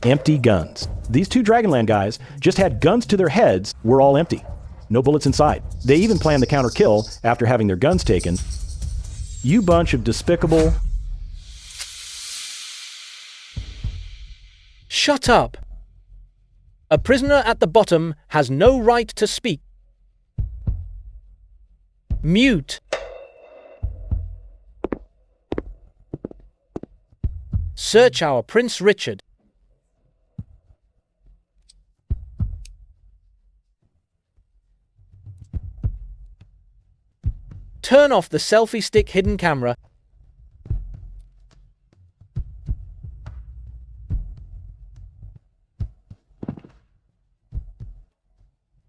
empty guns. These two Dragonland guys just had guns to their heads, were all empty. No bullets inside. They even planned the counter kill after having their guns taken. You bunch of despicable... Shut up! A prisoner at the bottom has no right to speak. Mute. Search our Prince Richard. Turn off the selfie stick hidden camera.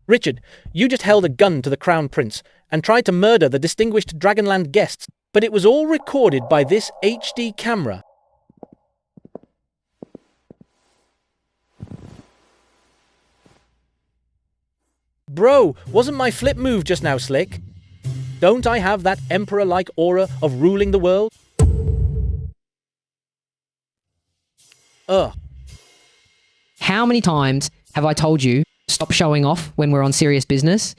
Richard, you just held a gun to the Crown Prince and tried to murder the distinguished Dragonland guests, but it was all recorded by this HD camera. Bro, wasn't my flip move just now slick? Don't I have that emperor-like aura of ruling the world? Ugh. How many times have I told you, stop showing off when we're on serious business?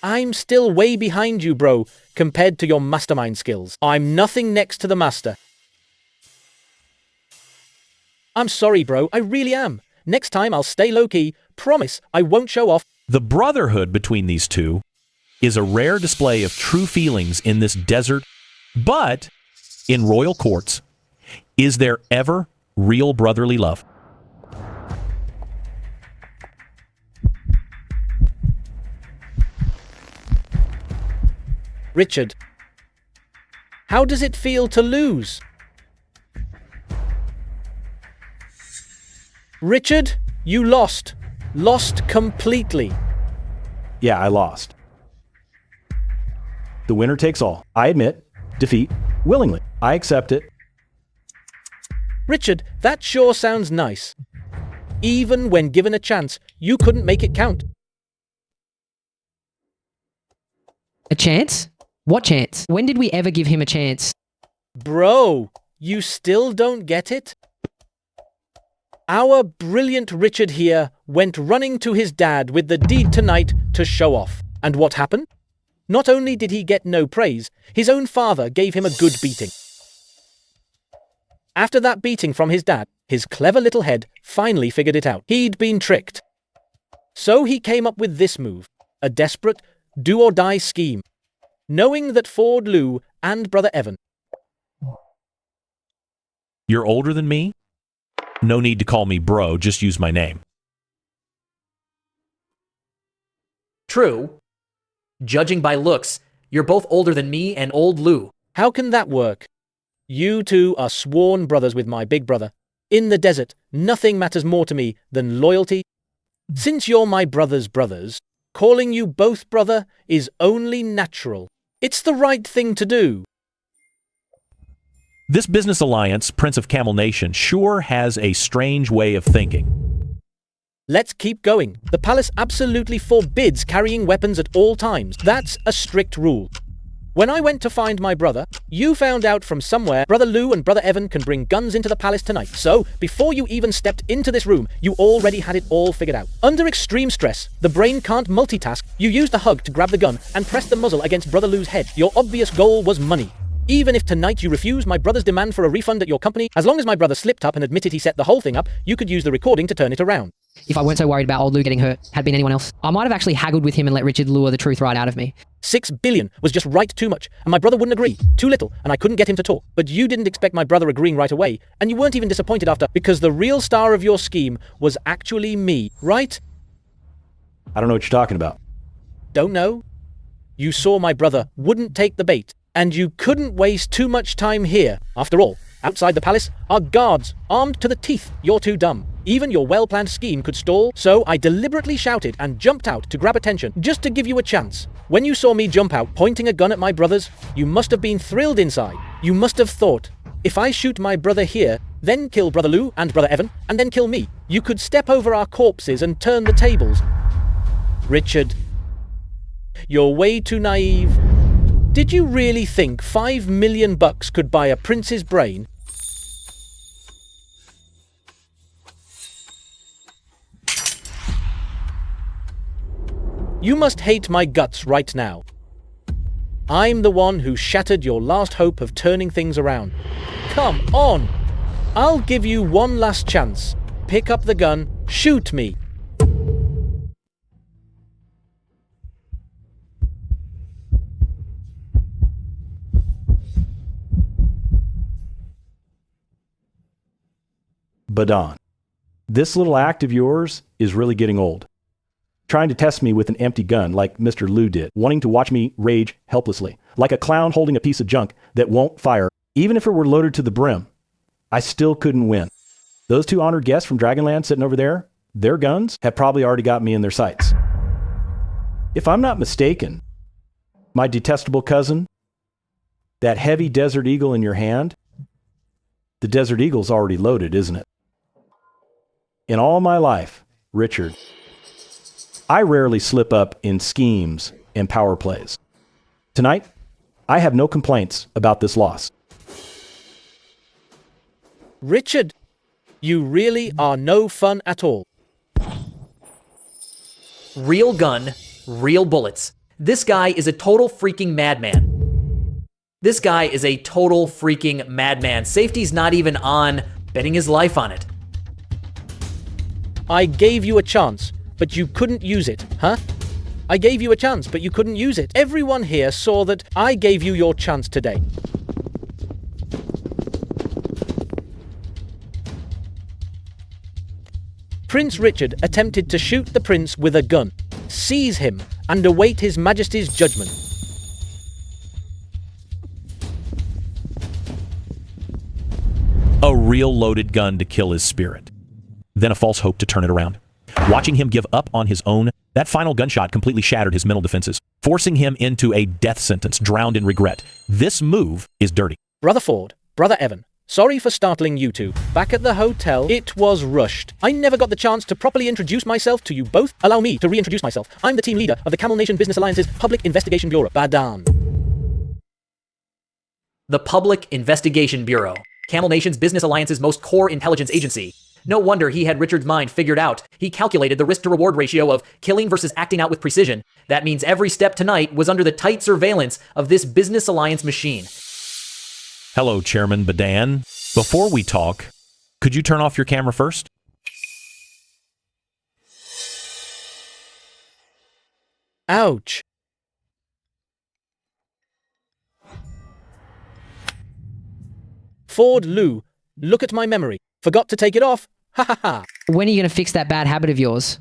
I'm still way behind you, bro, compared to your mastermind skills. I'm nothing next to the master. I'm sorry, bro, I really am. Next time I'll stay low-key. Promise, I won't show off. The brotherhood between these two is a rare display of true feelings in this desert, but in royal courts, is there ever real brotherly love? Richard, how does it feel to lose? Richard, you lost. Lost completely. Yeah, I lost. The winner takes all. I admit defeat willingly. I accept it. Richard, that sure sounds nice. Even when given a chance, you couldn't make it count. A chance? What chance? When did we ever give him a chance? Bro, you still don't get it? Our brilliant Richard here went running to his dad with the deed tonight to show off. And what happened? Not only did he get no praise, his own father gave him a good beating. After that beating from his dad, his clever little head finally figured it out. He'd been tricked. So he came up with this move, a desperate, do-or-die scheme, knowing that Ford Lou and Brother Evan. You're older than me? No need to call me bro, just use my name. True. Judging by looks, you're both older than me and old Lou. How can that work? You two are sworn brothers with my big brother. In the desert, nothing matters more to me than loyalty. Since you're my brother's brothers, calling you both brother is only natural. It's the right thing to do. This business alliance, Prince of Camel Nation, sure has a strange way of thinking. Let's keep going. The palace absolutely forbids carrying weapons at all times. That's a strict rule. When I went to find my brother, you found out from somewhere Brother Lou and Brother Evan can bring guns into the palace tonight. So, before you even stepped into this room, you already had it all figured out. Under extreme stress, the brain can't multitask. You used a hug to grab the gun and press the muzzle against Brother Lou's head. Your obvious goal was money. Even if tonight you refuse my brother's demand for a refund at your company, as long as my brother slipped up and admitted he set the whole thing up, you could use the recording to turn it around. If I weren't so worried about old Lou getting hurt, had been anyone else, I might have actually haggled with him and let Richard lure the truth right out of me. 6 billion was just right too much, and my brother wouldn't agree. Too little, and I couldn't get him to talk. But you didn't expect my brother agreeing right away, and you weren't even disappointed after, because the real star of your scheme was actually me, right? I don't know what you're talking about. Don't know? You saw my brother wouldn't take the bait, and you couldn't waste too much time here. After all, outside the palace are guards, armed to the teeth. You're too dumb. Even your well-planned scheme could stall, so I deliberately shouted and jumped out to grab attention, just to give you a chance. When you saw me jump out, pointing a gun at my brothers, you must have been thrilled inside. You must have thought, if I shoot my brother here, then kill Brother Lou and Brother Evan, and then kill me, you could step over our corpses and turn the tables. Richard, you're way too naive. Did you really think 5 million bucks could buy a prince's brain? You must hate my guts right now. I'm the one who shattered your last hope of turning things around. Come on! I'll give you one last chance. Pick up the gun, shoot me. Badon, this little act of yours is really getting old. Trying to test me with an empty gun like Mr. Liu did, wanting to watch me rage helplessly, like a clown holding a piece of junk that won't fire, even if it were loaded to the brim. I still couldn't win. Those two honored guests from Dragonland sitting over there, their guns have probably already got me in their sights. If I'm not mistaken, my detestable cousin, that heavy Desert Eagle in your hand, the Desert Eagle's already loaded, isn't it? In all my life, Richard, I rarely slip up in schemes and power plays. Tonight, I have no complaints about this loss. Richard, you really are no fun at all. Real gun, real bullets. This guy is a total freaking madman. This guy is a total freaking madman. Safety's not even on, betting his life on it. I gave you a chance, but you couldn't use it, huh? I gave you a chance, but you couldn't use it. Everyone here saw that I gave you your chance today. Prince Richard attempted to shoot the prince with a gun. Seize him and await his majesty's judgment. A real loaded gun to kill his spirit. Then a false hope to turn it around. Watching him give up on his own, that final gunshot completely shattered his mental defenses, forcing him into a death sentence, drowned in regret. This move is dirty. Brother Ford, Brother Evan, sorry for startling you two. Back at the hotel, it was rushed. I never got the chance to properly introduce myself to you both. Allow me to reintroduce myself. I'm the team leader of the Camel Nation Business Alliance's Public Investigation Bureau, Badan. The Public Investigation Bureau, Camel Nation's Business Alliance's most core intelligence agency. No wonder he had Richard's mind figured out. He calculated the risk-to-reward ratio of killing versus acting out with precision. That means every step tonight was under the tight surveillance of this Business Alliance machine. Hello, Chairman Badan. Before we talk, could you turn off your camera first? Ouch. Ford Lou, look at my memory. Forgot to take it off. Ha ha ha. When are you going to fix that bad habit of yours?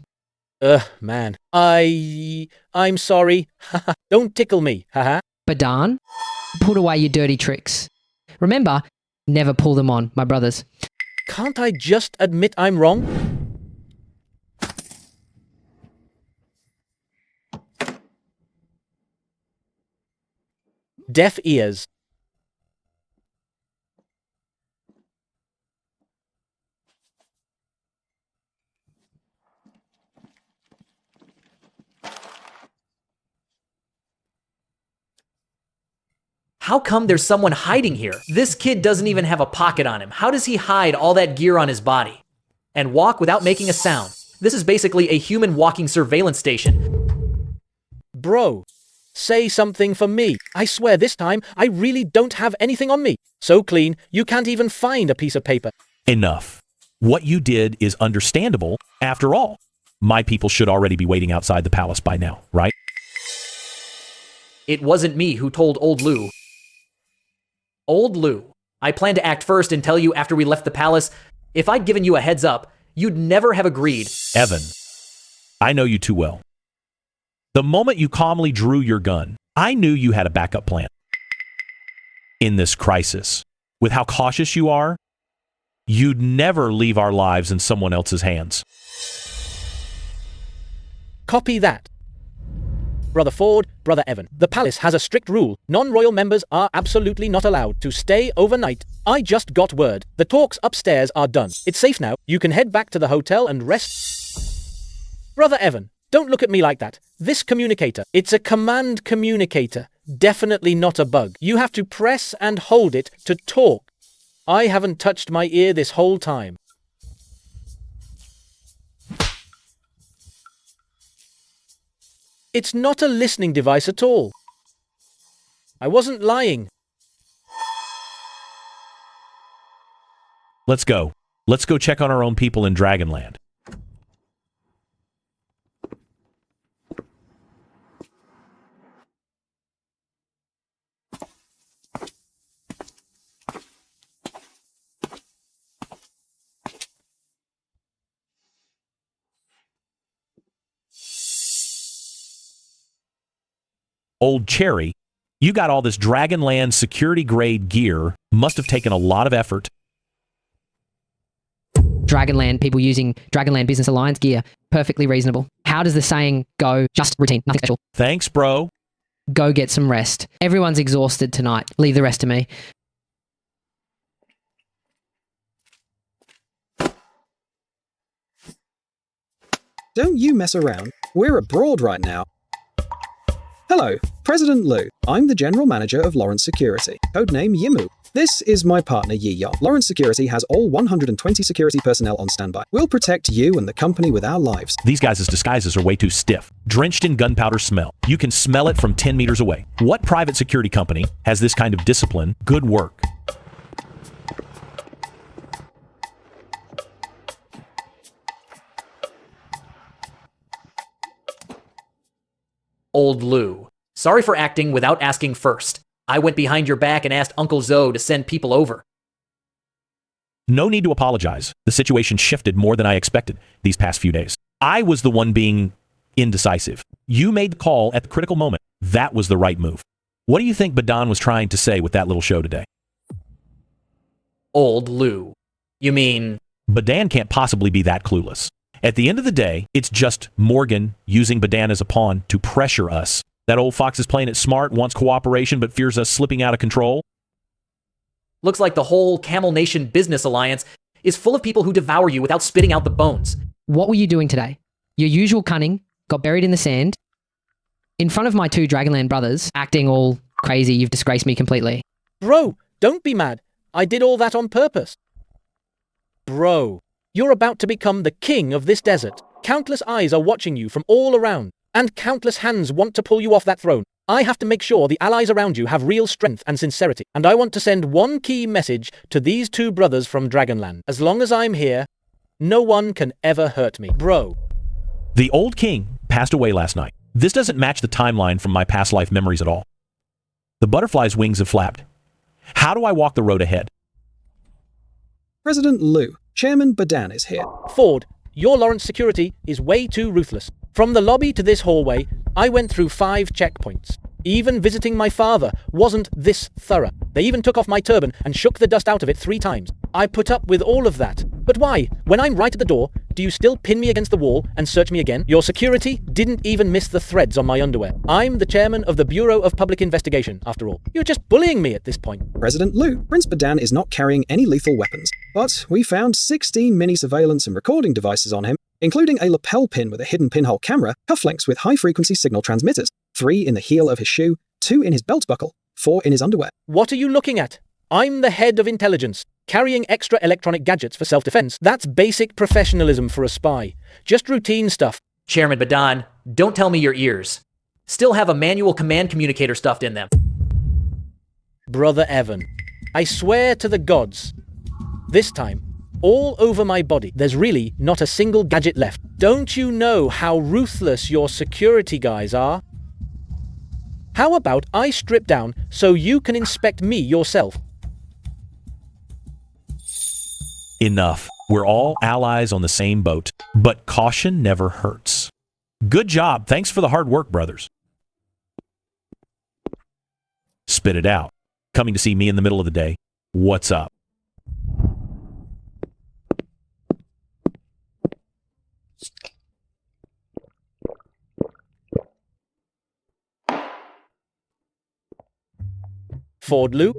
Man. I'm sorry. Haha. Don't tickle me. Haha. Badan, put away your dirty tricks. Remember, never pull them on, my brothers. Can't I just admit I'm wrong? Deaf ears. How come there's someone hiding here? This kid doesn't even have a pocket on him. How does he hide all that gear on his body? And walk without making a sound. This is basically a human walking surveillance station. Bro, say something for me. I swear this time, I really don't have anything on me. So clean, you can't even find a piece of paper. Enough. What you did is understandable. After all, my people should already be waiting outside the palace by now, right? It wasn't me who told Old Lou. Old Lou, I planned to act first and tell you after we left the palace. If I'd given you a heads up, you'd never have agreed. Evan, I know you too well. The moment you calmly drew your gun, I knew you had a backup plan. In this crisis, with how cautious you are, you'd never leave our lives in someone else's hands. Copy that. Brother Ford, Brother Evan, the palace has a strict rule. Non-royal members are absolutely not allowed to stay overnight. I just got word. The talks upstairs are done. It's safe now. You can head back to the hotel and rest. Brother Evan, don't look at me like that. This communicator, it's a command communicator. Definitely not a bug. You have to press and hold it to talk. I haven't touched my ear this whole time. It's not a listening device at all. I wasn't lying. Let's go. Let's go check on our own people in Dragonland. Old Cherry, you got all this Dragonland security grade gear. Must have taken a lot of effort. Dragonland, people using Dragonland Business Alliance gear, perfectly reasonable. How does the saying go? Just routine, nothing special. Thanks, bro. Go get some rest. Everyone's exhausted tonight. Leave the rest to me. Don't you mess around. We're abroad right now. Hello, President Liu. I'm the General Manager of Lawrence Security, codename Yimu. This is my partner Yi Yong. Lawrence Security has all 120 security personnel on standby. We'll protect you and the company with our lives. These guys' disguises are way too stiff. Drenched in gunpowder smell. You can smell it from 10 meters away. What private security company has this kind of discipline? Good work. Old Lou. Sorry for acting without asking first. I went behind your back and asked Uncle Zoe to send people over. No need to apologize. The situation shifted more than I expected these past few days. I was the one being indecisive. You made the call at the critical moment. That was the right move. What do you think Badan was trying to say with that little show today? Old Lou. You mean... Badan can't possibly be that clueless. At the end of the day, it's just Morgan using Badan as a pawn to pressure us. That old fox is playing it smart, wants cooperation, but fears us slipping out of control. Looks like the whole Camel Nation Business Alliance is full of people who devour you without spitting out the bones. What were you doing today? Your usual cunning got buried in the sand. In front of my two Dragonland brothers, acting all crazy, you've disgraced me completely. Bro, don't be mad. I did all that on purpose. Bro, you're about to become the king of this desert. Countless eyes are watching you from all around, and countless hands want to pull you off that throne. I have to make sure the allies around you have real strength and sincerity, and I want to send one key message to these two brothers from Dragonland. As long as I'm here, no one can ever hurt me. Bro. The old king passed away last night. This doesn't match the timeline from my past life memories at all. The butterfly's wings have flapped. How do I walk the road ahead? President Liu, Chairman Badan is here. Ford, your Lawrence security is way too ruthless. From the lobby to this hallway, I went through 5 checkpoints. Even visiting my father wasn't this thorough. They even took off my turban and shook the dust out of it 3 times. I put up with all of that. But why? When I'm right at the door, do you still pin me against the wall and search me again? Your security didn't even miss the threads on my underwear. I'm the chairman of the Bureau of Public Investigation, after all. You're just bullying me at this point. President Liu, Prince Badan is not carrying any lethal weapons, but we found 16 mini surveillance and recording devices on him, including a lapel pin with a hidden pinhole camera, cufflinks with high-frequency signal transmitters, 3 in the heel of his shoe, 2 in his belt buckle, 4 in his underwear. What are you looking at? I'm the head of intelligence. Carrying extra electronic gadgets for self-defense, that's basic professionalism for a spy. Just routine stuff. Chairman Badan, don't tell me your ears. Still have a manual command communicator stuffed in them. Brother Evan, I swear to the gods, this time, all over my body, there's really not a single gadget left. Don't you know how ruthless your security guys are? How about I strip down so you can inspect me yourself? Enough. We're all allies on the same boat, but caution never hurts. Good job. Thanks for the hard work, brothers. Spit it out. Coming to see me in the middle of the day. What's up? Ford Lou,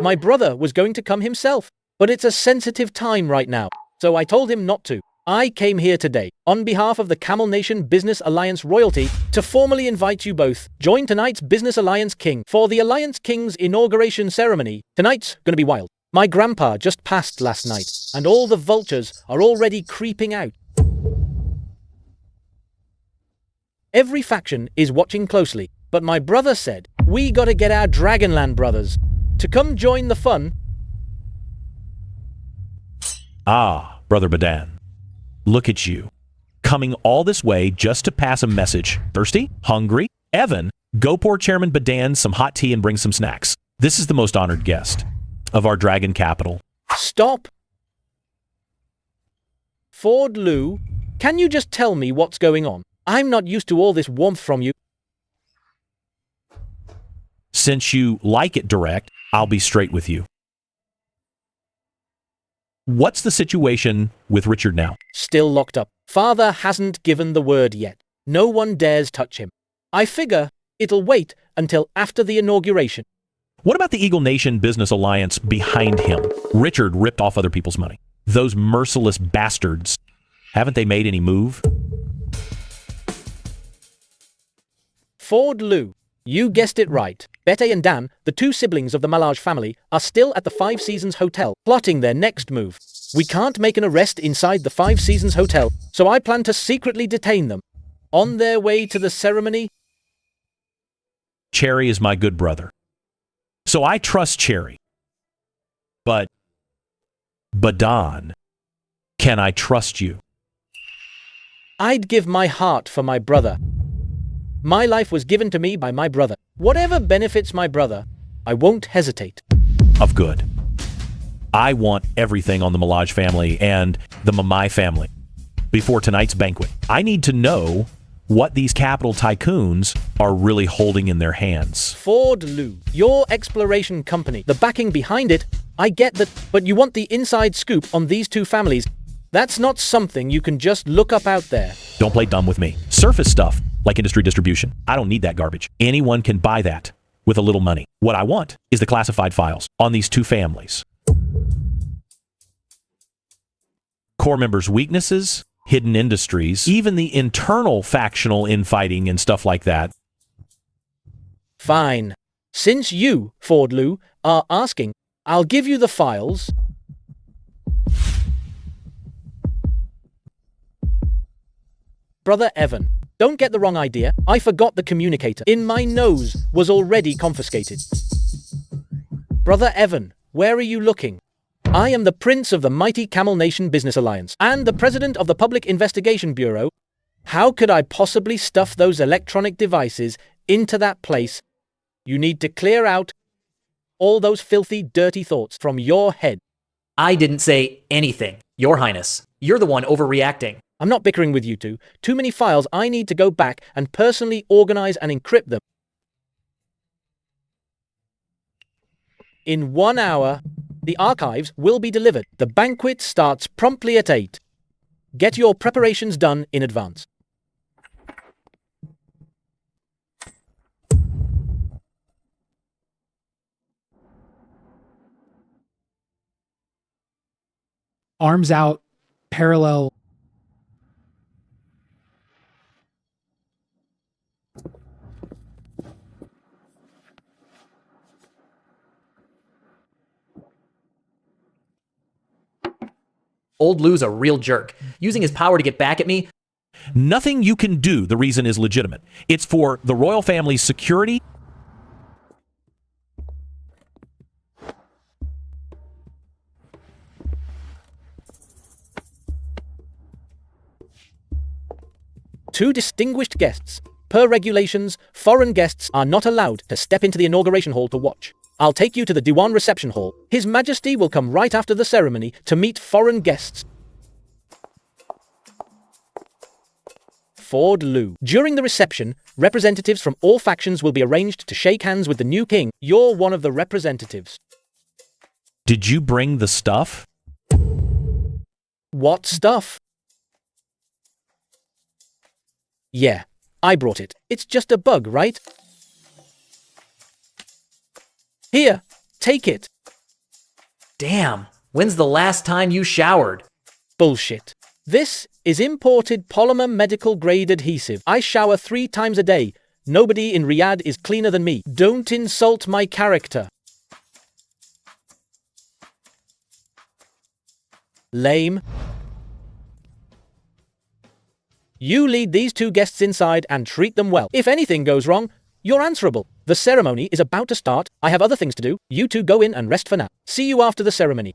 my brother was going to come himself, but it's a sensitive time right now, so I told him not to. I came here today, on behalf of the Camel Nation Business Alliance royalty, to formally invite you both. Join tonight's Business Alliance King for the Alliance King's inauguration ceremony. Tonight's gonna be wild. My grandpa just passed last night, and all the vultures are already creeping out. Every faction is watching closely, but my brother said, we gotta get our Dragonland brothers to come join the fun. Ah, Brother Badan. Look at you. Coming all this way just to pass a message. Thirsty? Hungry? Evan, go pour Chairman Badan some hot tea and bring some snacks. This is the most honored guest of our dragon capital. Stop! Ford Lou, can you just tell me what's going on? I'm not used to all this warmth from you. Since you like it direct, I'll be straight with you. What's the situation with Richard now? Still locked up. Father hasn't given the word yet. No one dares touch him. I figure it'll wait until after the inauguration. What about the Eagle Nation Business Alliance behind him? Richard ripped off other people's money. Those merciless bastards. Haven't they made any move? Ford Lou, you guessed it right. Bete and Dan, the two siblings of the Malage family, are still at the Five Seasons Hotel, plotting their next move. We can't make an arrest inside the Five Seasons Hotel, so I plan to secretly detain them. On their way to the ceremony... Cherry is my good brother. So I trust Cherry. But, Badan, can I trust you? I'd give my heart for my brother. My life was given to me by my brother. Whatever benefits my brother, I won't hesitate. Of good. I want everything on the Malage family and the Mamai family before tonight's banquet. I need to know what these capital tycoons are really holding in their hands. Ford Lou, your exploration company, the backing behind it, I get that, but you want the inside scoop on these two families. That's not something you can just look up out there. Don't play dumb with me. Surface stuff, like industry distribution. I don't need that garbage. Anyone can buy that with a little money. What I want is the classified files on these two families. Core members' weaknesses, hidden industries, even the internal factional infighting and stuff like that. Fine. Since you, Ford Lou, are asking, I'll give you the files. Brother Evan, don't get the wrong idea. I forgot the communicator in my nose was already confiscated. Brother Evan, where are you looking? I am the prince of the mighty Camel Nation Business Alliance and the president of the Public Investigation Bureau. How could I possibly stuff those electronic devices into that place? You need to clear out all those filthy, dirty thoughts from your head. I didn't say anything, Your Highness. You're the one overreacting. I'm not bickering with you two. Too many files. I need to go back and personally organize and encrypt them. In 1 hour, the archives will be delivered. The banquet starts promptly at 8. Get your preparations done in advance. Arms out, parallel. Old Lou's a real jerk, using his power to get back at me. Nothing you can do, the reason is legitimate. It's for the royal family's security. Two distinguished guests. Per regulations, foreign guests are not allowed to step into the inauguration hall to watch. I'll take you to the Diwan reception hall. His Majesty will come right after the ceremony to meet foreign guests. Ford Lou. During the reception, representatives from all factions will be arranged to shake hands with the new king. You're one of the representatives. Did you bring the stuff? What stuff? Yeah, I brought it. It's just a bug, right? Here, take it. Damn, when's the last time you showered? Bullshit. This is imported polymer medical grade adhesive. I shower 3 times a day. Nobody in Riyadh is cleaner than me. Don't insult my character. Lame. You lead these two guests inside and treat them well. If anything goes wrong, you're answerable. The ceremony is about to start. I have other things to do. You two go in and rest for now. See you after the ceremony.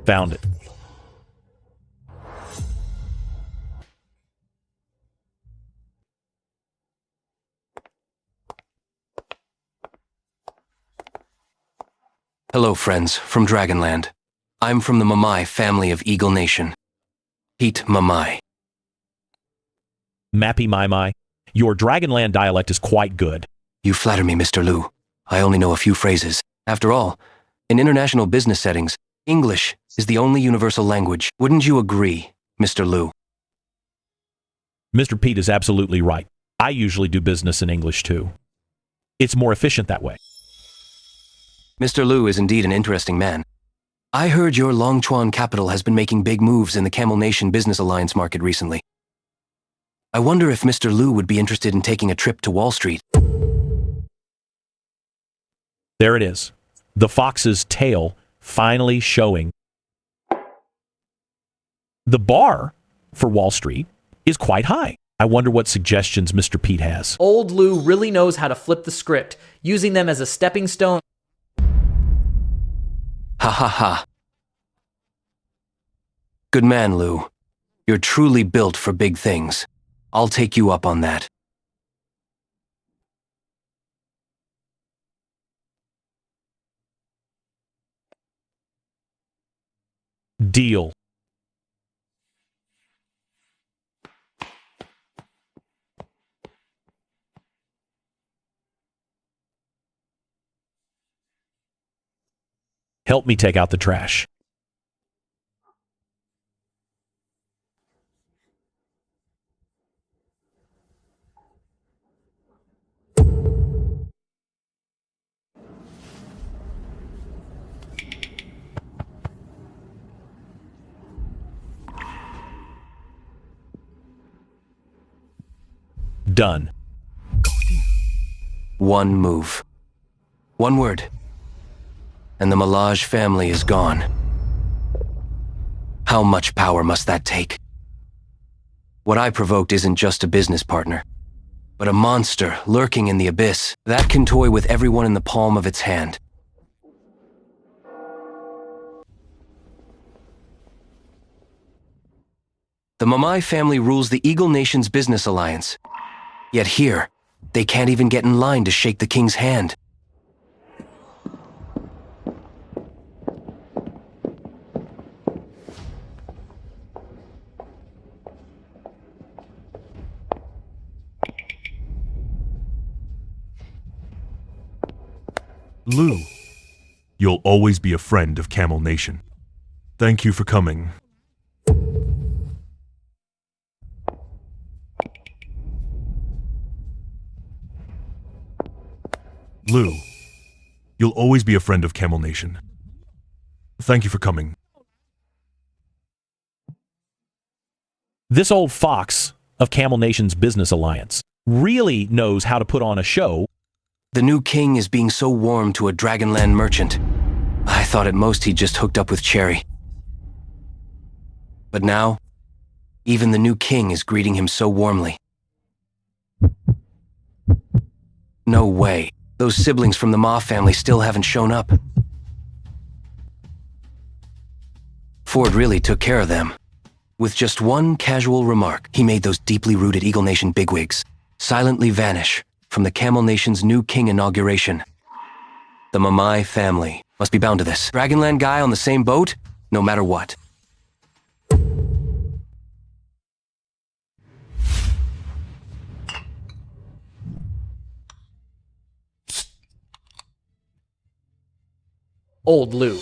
Found it. Hello, friends, from Dragonland. I'm from the Mamai family of Eagle Nation. Heat Mamai. Mappy My. Your Dragonland dialect is quite good. You flatter me, Mr. Liu. I only know a few phrases. After all, in international business settings, English is the only universal language. Wouldn't you agree, Mr. Liu? Mr. Pete is absolutely right. I usually do business in English too. It's more efficient that way. Mr. Liu is indeed an interesting man. I heard your Longchuan capital has been making big moves in the Camel Nation Business Alliance market recently. I wonder if Mr. Liu would be interested in taking a trip to Wall Street. There it is. The fox's tail finally showing. The bar for Wall Street is quite high. I wonder what suggestions Mr. Pete has. Old Lou really knows how to flip the script, using them as a stepping stone. Ha ha ha. Good man, Lou. You're truly built for big things. I'll take you up on that. Deal. Help me take out the trash. Done. One move. One word. And the Malaj family is gone. How much power must that take? What I provoked isn't just a business partner, but a monster lurking in the abyss that can toy with everyone in the palm of its hand. The Mamai family rules the Eagle Nation's business alliance. Yet here, they can't even get in line to shake the king's hand. Lou, you'll always be a friend of Camel Nation. Thank you for coming. Lou, you'll always be a friend of Camel Nation. Thank you for coming. This old fox of Camel Nation's business alliance really knows how to put on a show. The new king is being so warm to a Dragonland merchant. I thought at most he'd just hooked up with Cherry. But now, even the new king is greeting him so warmly. No way. Those siblings from the Ma family still haven't shown up. Ford really took care of them. With just one casual remark, he made those deeply rooted Eagle Nation bigwigs silently vanish from the Camel Nation's new king inauguration. The Mamai family must be bound to this. Dragonland guy on the same boat, no matter what. Old Lou,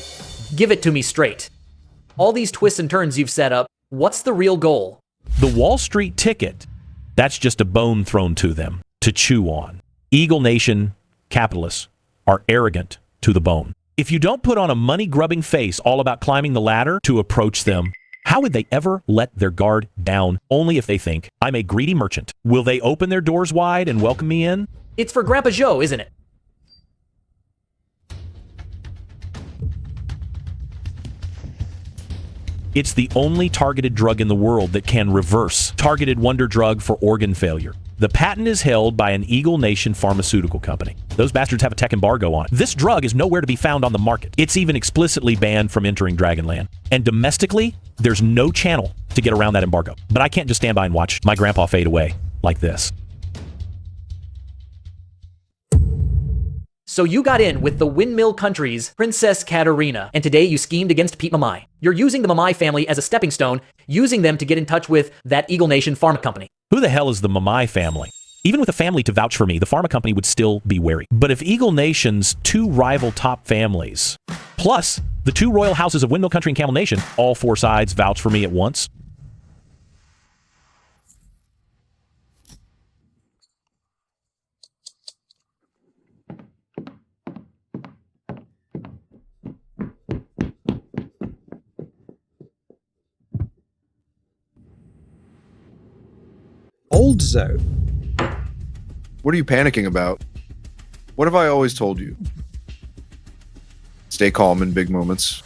give it to me straight. All these twists and turns you've set up, what's the real goal? The Wall Street ticket, that's just a bone thrown to them to chew on. Eagle Nation capitalists are arrogant to the bone. If you don't put on a money-grubbing face all about climbing the ladder to approach them, how would they ever let their guard down? Only if they think, I'm a greedy merchant. Will they open their doors wide and welcome me in? It's for Grandpa Joe, isn't it? It's the only targeted drug in the world that can reverse targeted wonder drug for organ failure. The patent is held by an Eagle Nation pharmaceutical company. Those bastards have a tech embargo on it. This drug is nowhere to be found on the market. It's even explicitly banned from entering Dragonland. And domestically, there's no channel to get around that embargo. But I can't just stand by and watch my grandpa fade away like this. So you got in with the Windmill Country's Princess Katarina, and today you schemed against Pete Mamai. You're using the Mamai family as a stepping stone, using them to get in touch with that Eagle Nation pharma company. Who the hell is the Mamai family? Even with a family to vouch for me, the pharma company would still be wary. But if Eagle Nation's two rival top families, plus the two royal houses of Windmill Country and Camel Nation, all four sides vouch for me at once, Old Zoe. What are you panicking about? What have I always told you? Stay calm in big moments.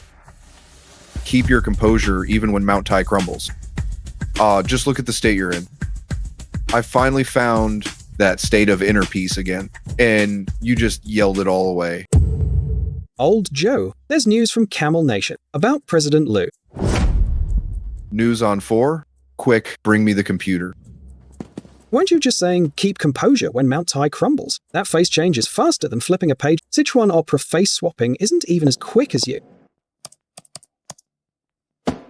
Keep your composure even when Mount Tai crumbles. Just look at the state you're in. I finally found that state of inner peace again, and you just yelled it all away. Old Joe. There's news from Camel Nation about President Lou. News on 4? Quick, bring me the computer. Weren't you just saying keep composure when Mount Tai crumbles? That face change is faster than flipping a page. Sichuan opera face swapping isn't even as quick as you.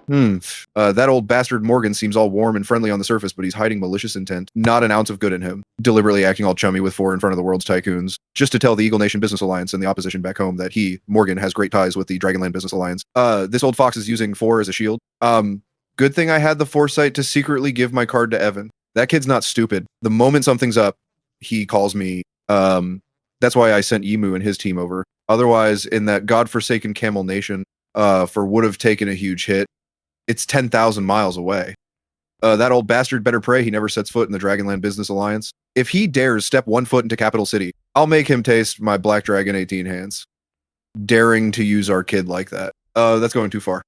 That old bastard Morgan seems all warm and friendly on the surface, but he's hiding malicious intent. Not an ounce of good in him. Deliberately acting all chummy with 4 in front of the world's tycoons. Just to tell the Eagle Nation Business Alliance and the opposition back home that he, Morgan, has great ties with the Dragonland Business Alliance. This old fox is using 4 as a shield. Good thing I had the foresight to secretly give my card to Evan. That kid's not stupid. The moment something's up, he calls me. That's why I sent Emu and his team over. Otherwise, in that godforsaken Camel Nation, would have taken a huge hit. It's 10,000 miles away. That old bastard better pray he never sets foot in the Dragonland Business Alliance. If he dares step 1 foot into Capital City, I'll make him taste my Black Dragon 18 hands. Daring to use our kid like that. That's going too far.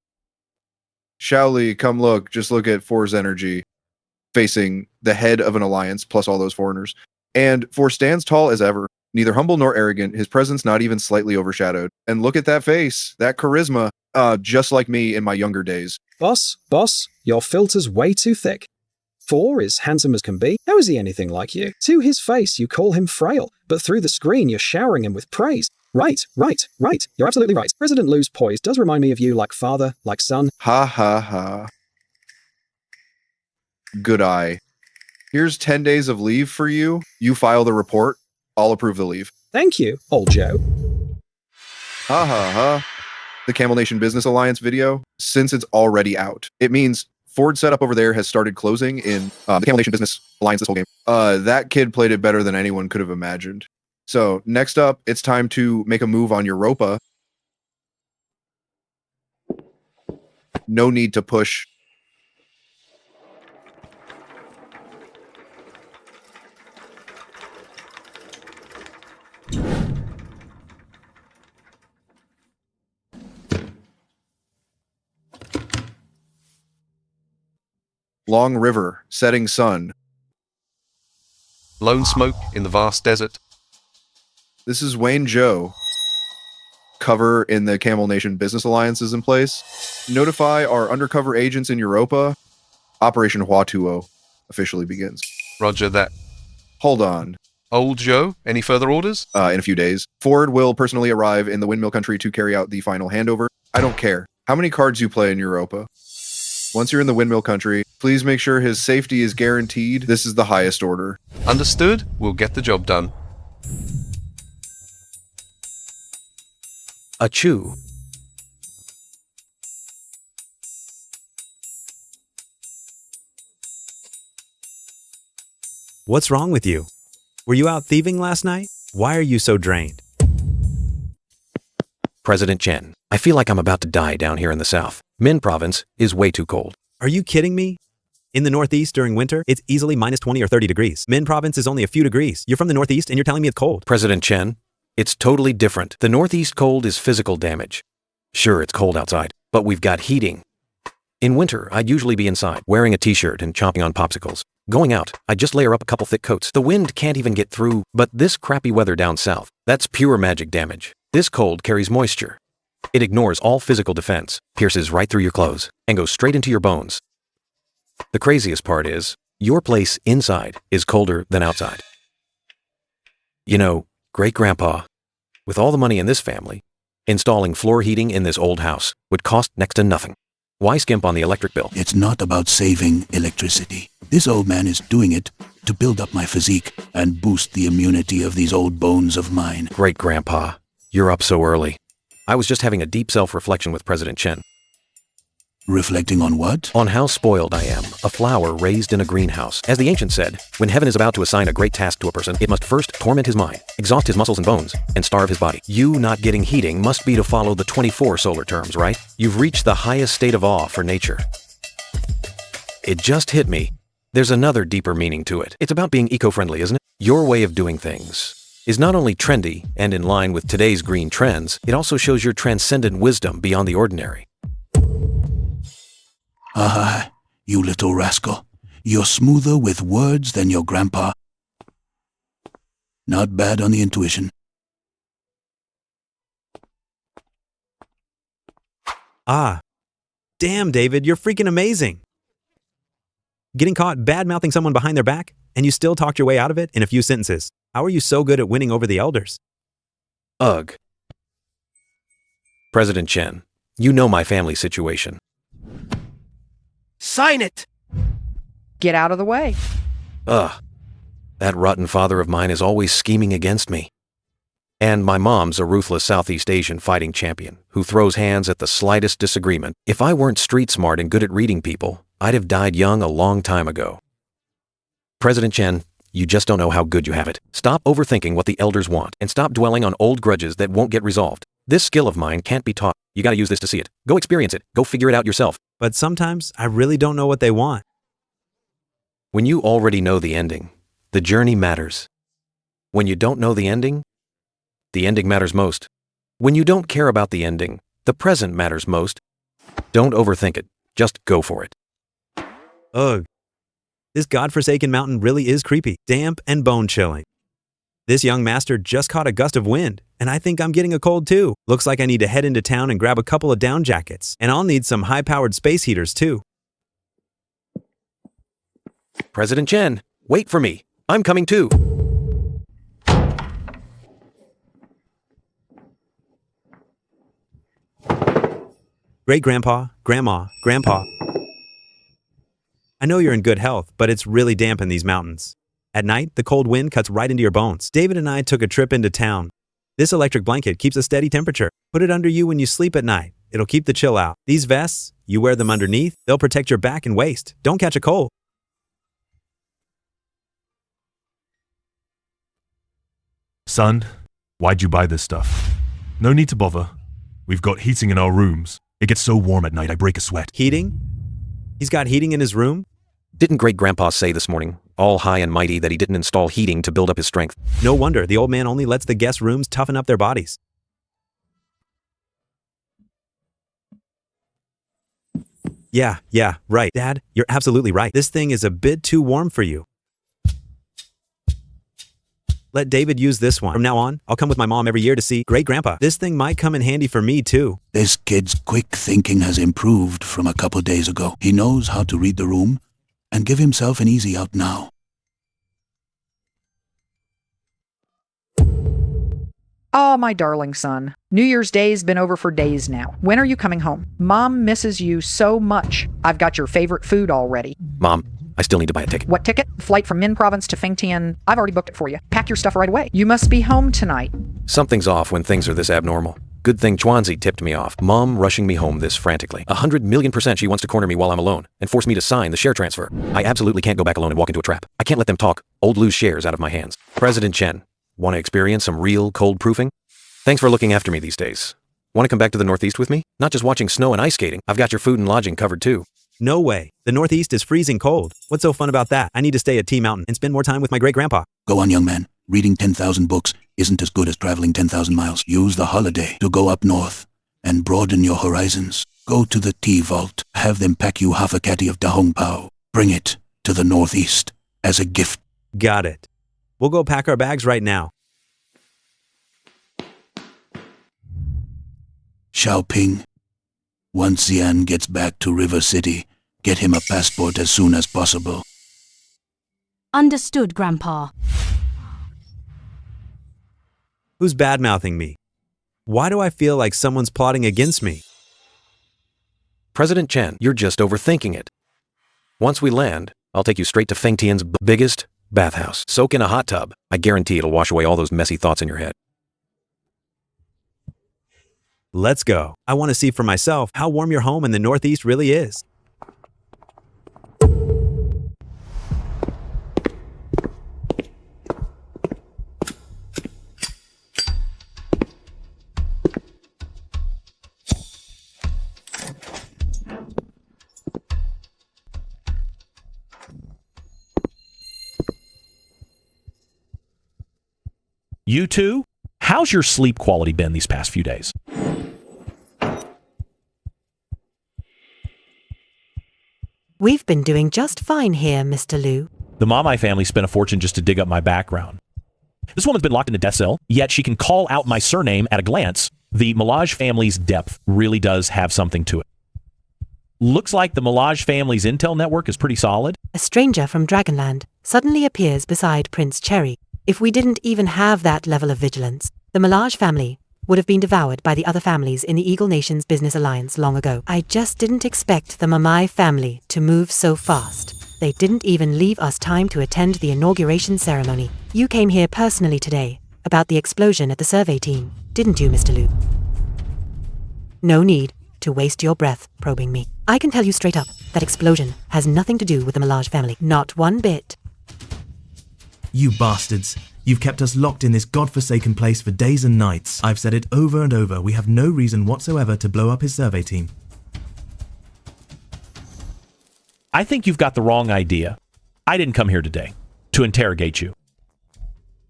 Shaoli, come look. Just look at 4's energy. Facing the head of an alliance, plus all those foreigners. And 4 stands tall as ever, neither humble nor arrogant, his presence not even slightly overshadowed. And look at that face, that charisma, just like me in my younger days. Boss, your filter's way too thick. 4 is handsome as can be. How is he anything like you? To his face, you call him frail, but through the screen, you're showering him with praise. Right. You're absolutely right. President Lou's poise does remind me of you like father, like son. Ha ha ha. Good eye. Here's 10 days of leave for you. You file the report. I'll approve the leave. Thank you, old Joe. Ha ha ha. The Camel Nation Business Alliance video, since it's already out, it means Ford's setup over there has started closing in the Camel Nation Business Alliance this whole game. That kid played it better than anyone could have imagined. So next up, it's time to make a move on Europa. No need to push. Long river, setting sun. Lone smoke in the vast desert. This is Wayne Joe. Cover in the Camel Nation Business Alliance is in place. Notify our undercover agents in Europa. Operation Huatuo officially begins. Roger that. Hold on. Old Joe, any further orders? In a few days. Ford will personally arrive in the Windmill Country to carry out the final handover. I don't care how many cards you play in Europa. Once you're in the Windmill Country, please make sure his safety is guaranteed. This is the highest order. Understood. We'll get the job done. Achoo. What's wrong with you? Were you out thieving last night? Why are you so drained? President Chen, I feel like I'm about to die down here in the south. Min province is way too cold. Are you kidding me? In the Northeast during winter, it's easily minus 20 or 30 degrees. Min province is only a few degrees. You're from the Northeast and you're telling me it's cold. President Chen, it's totally different. The Northeast cold is physical damage. Sure, it's cold outside, but we've got heating. In winter, I'd usually be inside, wearing a t-shirt and chomping on popsicles. Going out, I'd just layer up a couple thick coats. The wind can't even get through, but this crappy weather down south, that's pure magic damage. This cold carries moisture. It ignores all physical defense, pierces right through your clothes, and goes straight into your bones. The craziest part is, your place inside is colder than outside. You know, great-grandpa, with all the money in this family, installing floor heating in this old house would cost next to nothing. Why skimp on the electric bill? It's not about saving electricity. This old man is doing it to build up my physique and boost the immunity of these old bones of mine. Great-grandpa, you're up so early. I was just having a deep self-reflection with President Chen. Reflecting on what? On how spoiled I am, a flower raised in a greenhouse. As the ancient said, when heaven is about to assign a great task to a person, it must first torment his mind, exhaust his muscles and bones, and starve his body. You not getting heating must be to follow the 24 solar terms, right? You've reached the highest state of awe for nature. It just hit me. There's another deeper meaning to it. It's about being eco-friendly, isn't it? Your way of doing things is not only trendy and in line with today's green trends, it also shows your transcendent wisdom beyond the ordinary. Ah, you little rascal. You're smoother with words than your grandpa. Not bad on the intuition. Ah, damn, David, you're freaking amazing. Getting caught bad-mouthing someone behind their back, and you still talked your way out of it in a few sentences. How are you so good at winning over the elders? Ugh. President Chen, you know my family situation. Sign it! Get out of the way. Ugh. That rotten father of mine is always scheming against me. And my mom's a ruthless Southeast Asian fighting champion who throws hands at the slightest disagreement. If I weren't street smart and good at reading people, I'd have died young a long time ago. President Chen, you just don't know how good you have it. Stop overthinking what the elders want and stop dwelling on old grudges that won't get resolved. This skill of mine can't be taught. You gotta use this to see it. Go experience it. Go figure it out yourself. But sometimes I really don't know what they want. When you already know the ending, the journey matters. When you don't know the ending matters most. When you don't care about the ending, the present matters most. Don't overthink it. Just go for it. Ugh. This godforsaken mountain really is creepy, damp, and bone-chilling. This young master just caught a gust of wind, and I think I'm getting a cold too. Looks like I need to head into town and grab a couple of down jackets, and I'll need some high-powered space heaters too. President Chen, wait for me. I'm coming too. Great-grandpa, grandma, grandpa. I know you're in good health, but it's really damp in these mountains. At night, the cold wind cuts right into your bones. David and I took a trip into town. This electric blanket keeps a steady temperature. Put it under you when you sleep at night. It'll keep the chill out. These vests, you wear them underneath, they'll protect your back and waist. Don't catch a cold. Son, why'd you buy this stuff? No need to bother. We've got heating in our rooms. It gets so warm at night I break a sweat. Heating? He's got heating in his room? Didn't great-grandpa say this morning, all high and mighty, that he didn't install heating to build up his strength? No wonder the old man only lets the guest rooms toughen up their bodies. Yeah, right. Dad, you're absolutely right. This thing is a bit too warm for you. Let David use this one. From now on, I'll come with my mom every year to see great-grandpa. This thing might come in handy for me too. This kid's quick thinking has improved from a couple days ago. He knows how to read the room and give himself an easy out now. Oh, my darling son. New Year's Day's been over for days now. When are you coming home? Mom misses you so much. I've got your favorite food already. Mom, I still need to buy a ticket. What ticket? Flight from Min Province to Fengtian. I've already booked it for you. Pack your stuff right away. You must be home tonight. Something's off when things are this abnormal. Good thing Chwanzi tipped me off. Mom rushing me home this frantically. 100,000,000% she wants to corner me while I'm alone and force me to sign the share transfer. I absolutely can't go back alone and walk into a trap. I can't let them talk old Lou's shares out of my hands. President Chen, want to experience some real cold proofing? Thanks for looking after me these days. Want to come back to the Northeast with me? Not just watching snow and ice skating. I've got your food and lodging covered too. No way. The Northeast is freezing cold. What's so fun about that? I need to stay at Tea Mountain and spend more time with my great-grandpa. Go on, young man. Reading 10,000 books isn't as good as traveling 10,000 miles. Use the holiday to go up north and broaden your horizons. Go to the tea vault. Have them pack you half a caddy of Dahong Pao. Bring it to the Northeast as a gift. Got it. We'll go pack our bags right now. Xiaoping. Once Xian gets back to River City, get him a passport as soon as possible. Understood, Grandpa. Who's bad-mouthing me? Why do I feel like someone's plotting against me? President Chen, you're just overthinking it. Once we land, I'll take you straight to Feng Tian's biggest bathhouse. Soak in a hot tub. I guarantee it'll wash away all those messy thoughts in your head. Let's go. I want to see for myself how warm your home in the Northeast really is. You two, how's your sleep quality been these past few days? We've been doing just fine here, Mr. Liu. The Mamai family spent a fortune just to dig up my background. This woman's been locked in a death cell, yet she can call out my surname at a glance. The Melage family's depth really does have something to it. Looks like the Melage family's intel network is pretty solid. A stranger from Dragonland suddenly appears beside Prince Cherry. If we didn't even have that level of vigilance, the Melage family would have been devoured by the other families in the Eagle Nations Business Alliance long ago. I just didn't expect the Mamai family to move so fast. They didn't even leave us time to attend the inauguration ceremony. You came here personally today about the explosion at the survey team, didn't you, Mr. Liu? No need to waste your breath probing me. I can tell you straight up, that explosion has nothing to do with the Melage family. Not one bit. You bastards. You've kept us locked in this godforsaken place for days and nights. I've said it over and over. We have no reason whatsoever to blow up his survey team. I think you've got the wrong idea. I didn't come here today to interrogate you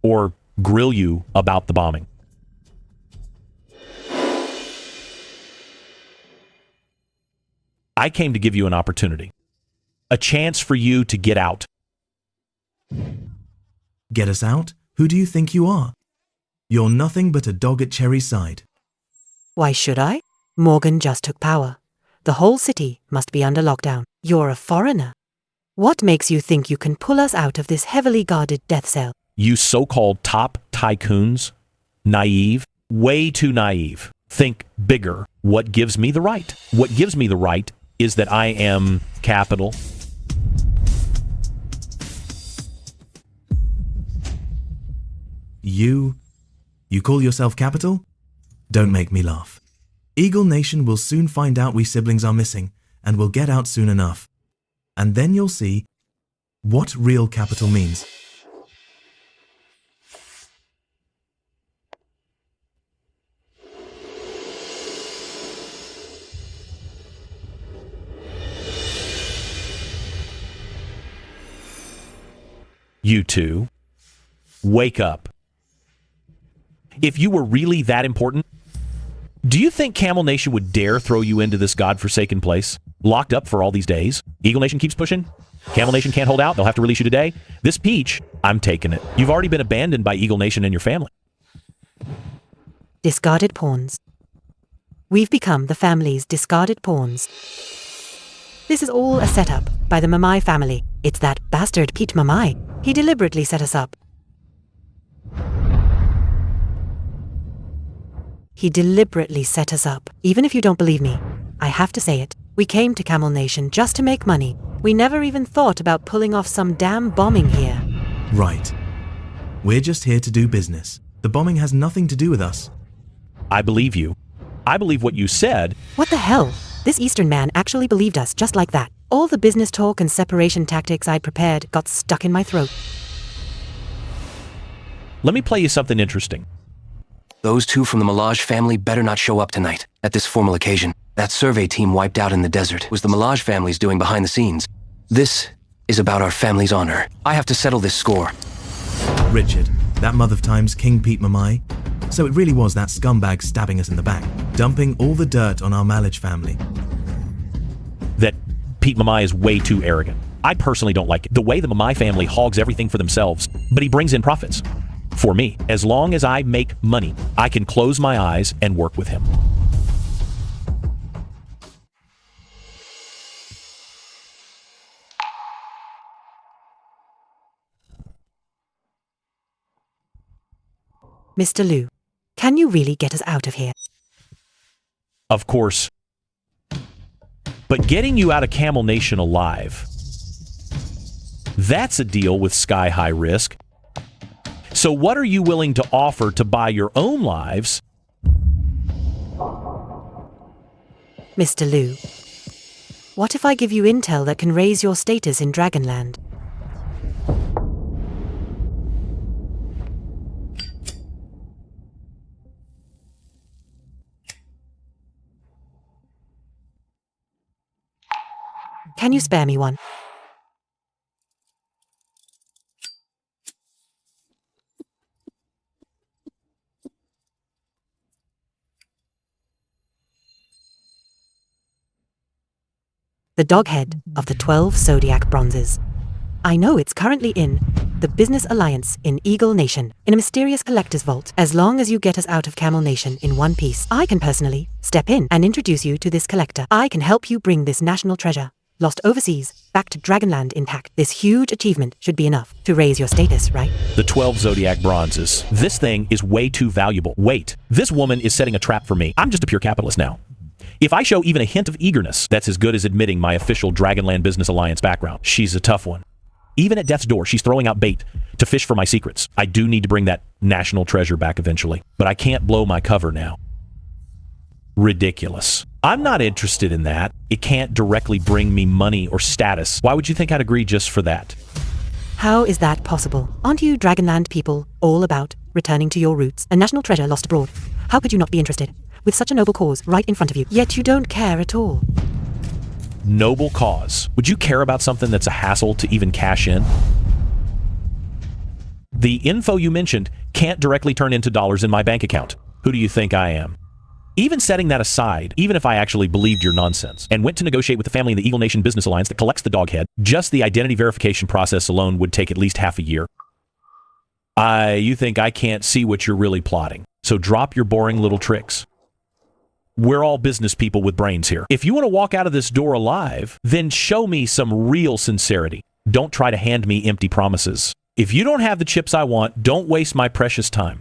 or grill you about the bombing. I came to give you an opportunity, a chance for you to get out. Get us out? Who do you think you are? You're nothing but a dog at Cherry's side. Why should I? Morgan just took power. The whole city must be under lockdown. You're a foreigner. What makes you think you can pull us out of this heavily guarded death cell? You so-called top tycoons, naive, way too naive. Think bigger. What gives me the right? What gives me the right is that I am capital. You call yourself capital? Don't make me laugh. Eagle Nation will soon find out we siblings are missing, and will get out soon enough. And then you'll see what real capital means. You two, wake up. If you were really that important, do you think Camel Nation would dare throw you into this godforsaken place? Locked up for all these days? Eagle Nation keeps pushing? Camel Nation can't hold out? They'll have to release you today? This peach, I'm taking it. You've already been abandoned by Eagle Nation and your family. Discarded pawns. We've become the family's discarded pawns. This is all a setup by the Mamai family. It's that bastard Pete Mamai. He deliberately set us up. He deliberately set us up. Even if you don't believe me, I have to say it. We came to Camel Nation just to make money. We never even thought about pulling off some damn bombing here. Right. We're just here to do business. The bombing has nothing to do with us. I believe you. I believe what you said. What the hell? This Eastern man actually believed us just like that. All the business talk and separation tactics I'd prepared got stuck in my throat. Let me play you something interesting. Those two from the Malaj family better not show up tonight at this formal occasion. That survey team wiped out in the desert was the Malaj family's doing behind the scenes. This is about our family's honor. I have to settle this score. Richard, that mother of time's King Pete Mamai. So it really was that scumbag stabbing us in the back, dumping all the dirt on our Malaj family. That Pete Mamai is way too arrogant. I personally don't like it. The way the Mamai family hogs everything for themselves, but he brings in profits. For me, as long as I make money, I can close my eyes and work with him. Mr. Liu, can you really get us out of here? Of course. But getting you out of Camel Nation alive, that's a deal with sky-high risk. So what are you willing to offer to buy your own lives? Mr. Liu, what if I give you intel that can raise your status in Dragonland? Can you spare me one? The doghead of the 12 Zodiac Bronzes. I know it's currently in the Business Alliance in Eagle Nation, in a mysterious collector's vault. As long as you get us out of Camel Nation in one piece, I can personally step in and introduce you to this collector. I can help you bring this national treasure, lost overseas, back to Dragonland intact. This huge achievement should be enough to raise your status, right? The 12 Zodiac Bronzes. This thing is way too valuable. Wait, this woman is setting a trap for me. I'm just a pure capitalist now. If I show even a hint of eagerness, that's as good as admitting my official Dragonland Business Alliance background. She's a tough one. Even at death's door, she's throwing out bait to fish for my secrets. I do need to bring that national treasure back eventually, but I can't blow my cover now. Ridiculous. I'm not interested in that. It can't directly bring me money or status. Why would you think I'd agree just for that? How is that possible? Aren't you Dragonland people all about returning to your roots? A national treasure lost abroad. How could you not be interested? With such a noble cause right in front of you, yet you don't care at all. Noble cause. Would you care about something that's a hassle to even cash in? The info you mentioned can't directly turn into dollars in my bank account. Who do you think I am? Even setting that aside, even if I actually believed your nonsense and went to negotiate with the family in the Eagle Nation Business Alliance that collects the doghead, just the identity verification process alone would take at least half a year. You think I can't see what you're really plotting. So drop your boring little tricks. We're all business people with brains here. If you want to walk out of this door alive, then show me some real sincerity. Don't try to hand me empty promises. If you don't have the chips I want, don't waste my precious time.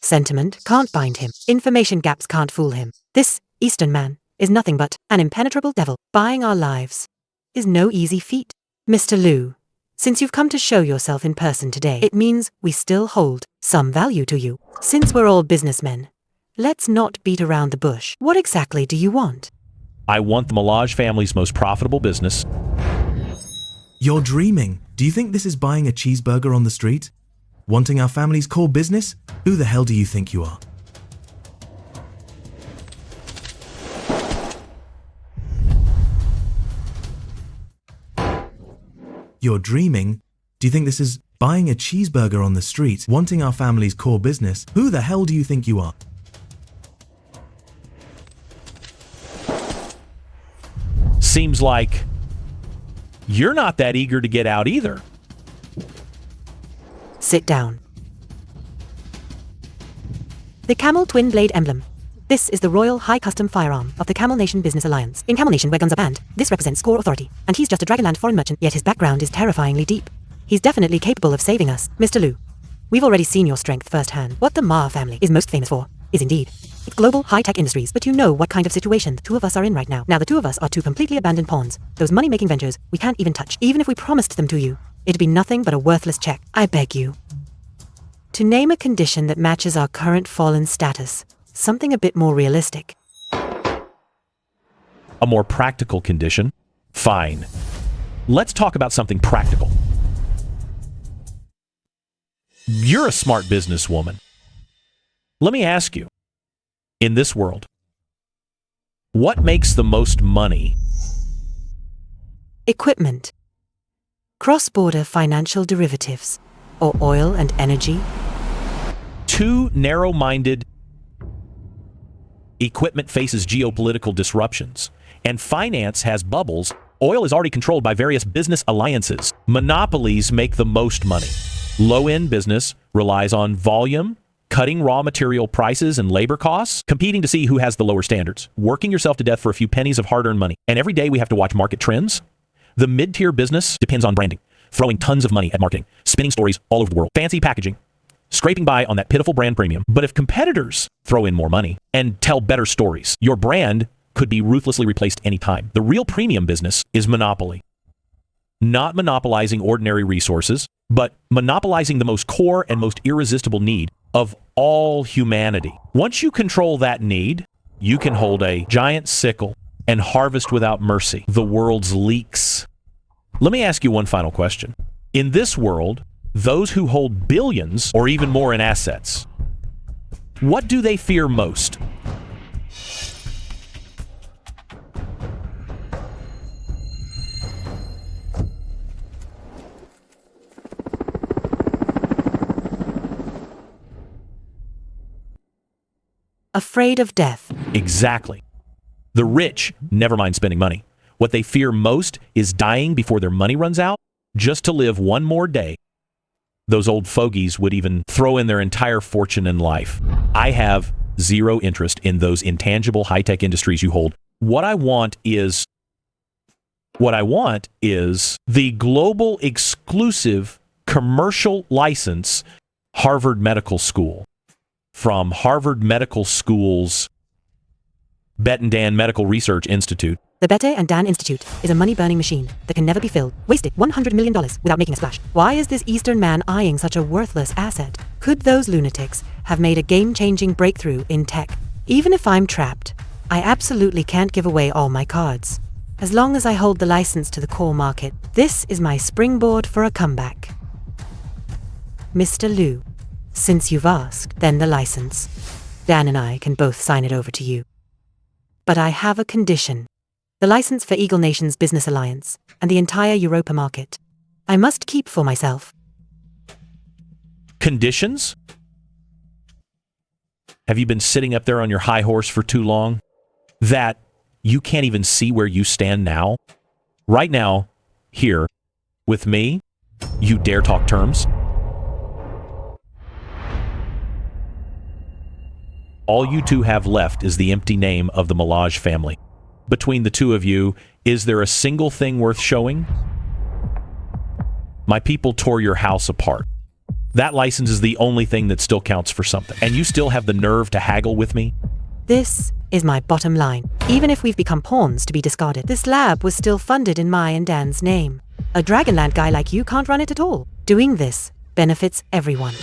Sentiment can't bind him. Information gaps can't fool him. This Eastern man is nothing but an impenetrable devil. Buying our lives is no easy feat. Mr. Liu, since you've come to show yourself in person today, it means we still hold some value to you. Since we're all businessmen, let's not beat around the bush. What exactly do you want? I want the Malaj family's most profitable business. You're dreaming. Do you think this is buying a cheeseburger on the street? Wanting our family's core business? Who the hell do you think you are? You're dreaming? Do you think this is buying a cheeseburger on the street? Wanting our family's core business? Who the hell do you think you are? Seems like you're not that eager to get out either. Sit down. The Camel Twin Blade Emblem. This is the Royal High Custom Firearm of the Camel Nation Business Alliance. In Camel Nation, where guns are banned, this represents core authority, and he's just a Dragonland foreign merchant, yet his background is terrifyingly deep. He's definitely capable of saving us. Mr. Liu, we've already seen your strength firsthand. What the Ma family is most famous for is indeed it's global high-tech industries, but you know what kind of situation the two of us are in right now. Now the two of us are two completely abandoned pawns. Those money-making ventures we can't even touch. Even if we promised them to you, it'd be nothing but a worthless check. I beg you to name a condition that matches our current fallen status, Something a bit more realistic. A more practical condition? Fine. Let's talk about something practical. You're a smart businesswoman. Let me ask you, in this world, what makes the most money? Equipment. Cross-border financial derivatives. Or oil and energy. Too narrow-minded. Equipment faces geopolitical disruptions, and finance has bubbles. Oil is already controlled by various business alliances. Monopolies make the most money. Low-end business relies on volume, cutting raw material prices and labor costs, competing to see who has the lower standards, working yourself to death for a few pennies of hard-earned money. And every day we have to watch market trends. The mid-tier business depends on branding, throwing tons of money at marketing, spinning stories all over the world, fancy packaging, scraping by on that pitiful brand premium. But if competitors throw in more money and tell better stories, your brand could be ruthlessly replaced anytime. The real premium business is monopoly. Not monopolizing ordinary resources, but monopolizing the most core and most irresistible need of all humanity. Once you control that need, you can hold a giant sickle and harvest without mercy the world's leeks. Let me ask you one final question. In this world, those who hold billions or even more in assets, what do they fear most? Afraid of death. Exactly. The rich never mind spending money. What they fear most is dying before their money runs out, just to live one more day. Those old fogies would even throw in their entire fortune and life. I have zero interest in those intangible high-tech industries you hold. What I want is the global exclusive commercial license Harvard Medical School. From Harvard Medical School's Bet and Dan Medical Research Institute. The Bette and Dan Institute is a money-burning machine that can never be filled. Wasted $100 million without making a splash. Why is this Eastern man eyeing such a worthless asset? Could those lunatics have made a game-changing breakthrough in tech? Even if I'm trapped, I absolutely can't give away all my cards. As long as I hold the license to the core market, this is my springboard for a comeback. Mr. Liu, since you've asked, then the license. Dan and I can both sign it over to you. But I have a condition. The license for Eagle Nation's business alliance and the entire Europa market. I must keep for myself. Conditions? Have you been sitting up there on your high horse for too long? That you can't even see where you stand now? Right now, here, with me, you dare talk terms? All you two have left is the empty name of the Melage family. Between the two of you, is there a single thing worth showing? My people tore your house apart. That license is the only thing that still counts for something. And you still have the nerve to haggle with me? This is my bottom line. Even if we've become pawns to be discarded, this lab was still funded in my and Dan's name. A Dragonland guy like you can't run it at all. Doing this benefits everyone.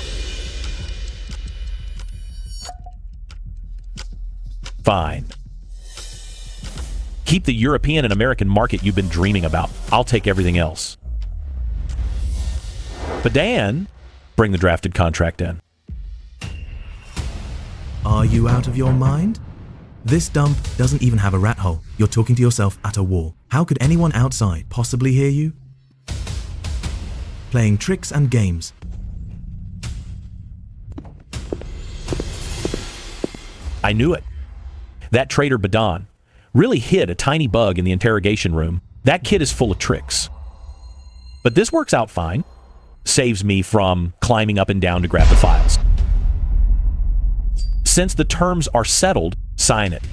Fine. Keep the European and American market you've been dreaming about. I'll take everything else. But Dan, bring the drafted contract in. Are you out of your mind? This dump doesn't even have a rat hole. You're talking to yourself at a wall. How could anyone outside possibly hear you? Playing tricks and games. I knew it. That traitor Badon really hid a tiny bug in the interrogation room. That kid is full of tricks. But this works out fine. Saves me from climbing up and down to grab the files. Since the terms are settled, sign it.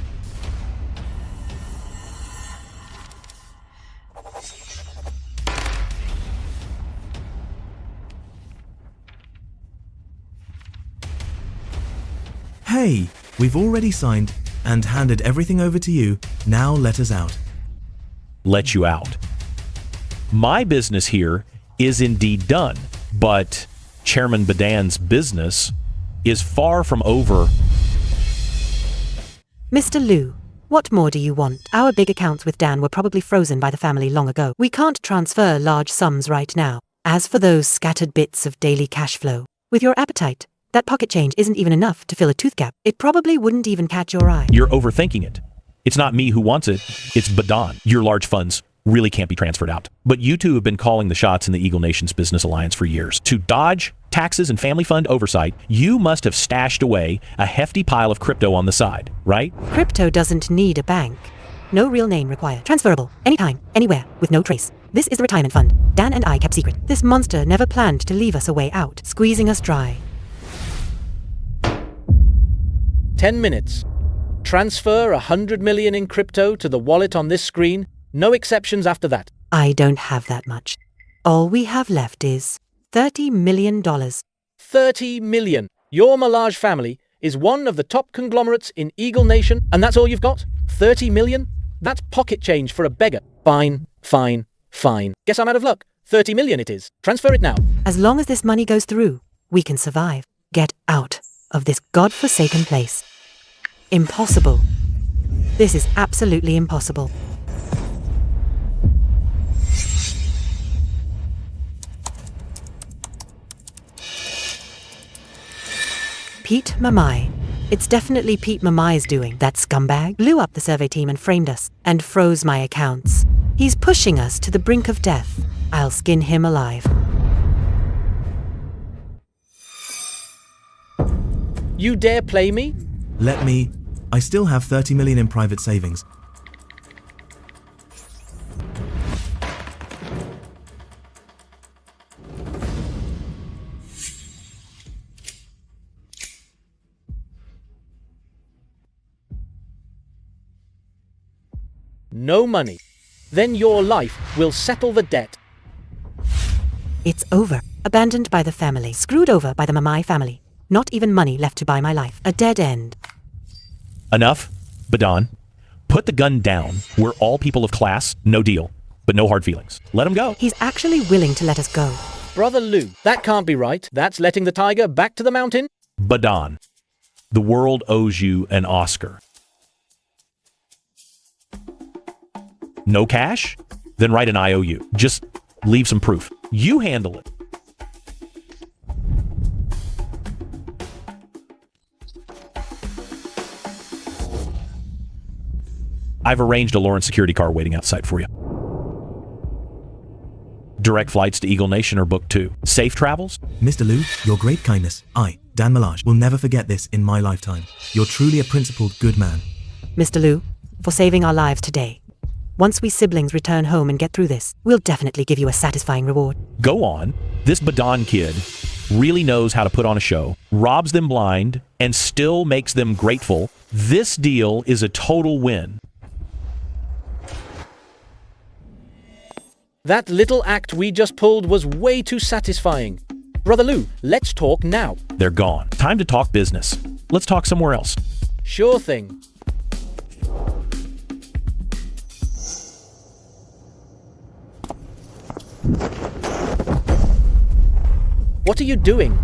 Hey, we've already signed and handed everything over to you. Now let us out. Let you out. My business here is indeed done, but Chairman Badan's business is far from over. Mr. Liu, what more do you want? Our big accounts with Dan were probably frozen by the family long ago. We can't transfer large sums right now. As for those scattered bits of daily cash flow, with your appetite, that pocket change isn't even enough to fill a tooth gap. It probably wouldn't even catch your eye. You're overthinking it. It's not me who wants it, it's Badon. Your large funds really can't be transferred out. But you two have been calling the shots in the Eagle Nations Business Alliance for years. To dodge taxes and family fund oversight, you must have stashed away a hefty pile of crypto on the side, right? Crypto doesn't need a bank. No real name required. Transferable, anytime, anywhere, with no trace. This is the retirement fund. Dan and I kept secret. This monster never planned to leave us a way out, squeezing us dry. 10 minutes. Transfer 100 million in crypto to the wallet on this screen. No exceptions after that. I don't have that much. All we have left is $30 million. 30 million. Your Malaj family is one of the top conglomerates in Eagle Nation, and that's all you've got? 30 million? That's pocket change for a beggar. Fine, fine, fine. Guess I'm out of luck. 30 million it is. Transfer it now. As long as this money goes through, we can survive. Get out of this godforsaken place. Impossible. This is absolutely impossible. Pete Mamai. It's definitely Pete Mamai's doing. That scumbag blew up the survey team and framed us, and froze my accounts. He's pushing us to the brink of death. I'll skin him alive. You dare play me? Let me. I still have 30 million in private savings. No money. Then your life will settle the debt. It's over. Abandoned by the family. Screwed over by the Mamai family. Not even money left to buy my life. A dead end. Enough, Badon. Put the gun down. We're all people of class. No deal. But no hard feelings. Let him go. He's actually willing to let us go. Brother Lou, that can't be right. That's letting the tiger back to the mountain. Badon, the world owes you an Oscar. No cash? Then write an IOU. Just leave some proof. You handle it. I've arranged a Lawrence security car waiting outside for you. Direct flights to Eagle Nation are booked too. Safe travels? Mr. Liu, your great kindness, I, Dan Malaj, will never forget this in my lifetime. You're truly a principled good man. Mr. Liu, for saving our lives today. Once we siblings return home and get through this, we'll definitely give you a satisfying reward. Go on. This Badon kid really knows how to put on a show, robs them blind, and still makes them grateful. This deal is a total win. That little act we just pulled was way too satisfying. Brother Lou, let's talk now. They're gone. Time to talk business. Let's talk somewhere else. Sure thing. What are you doing?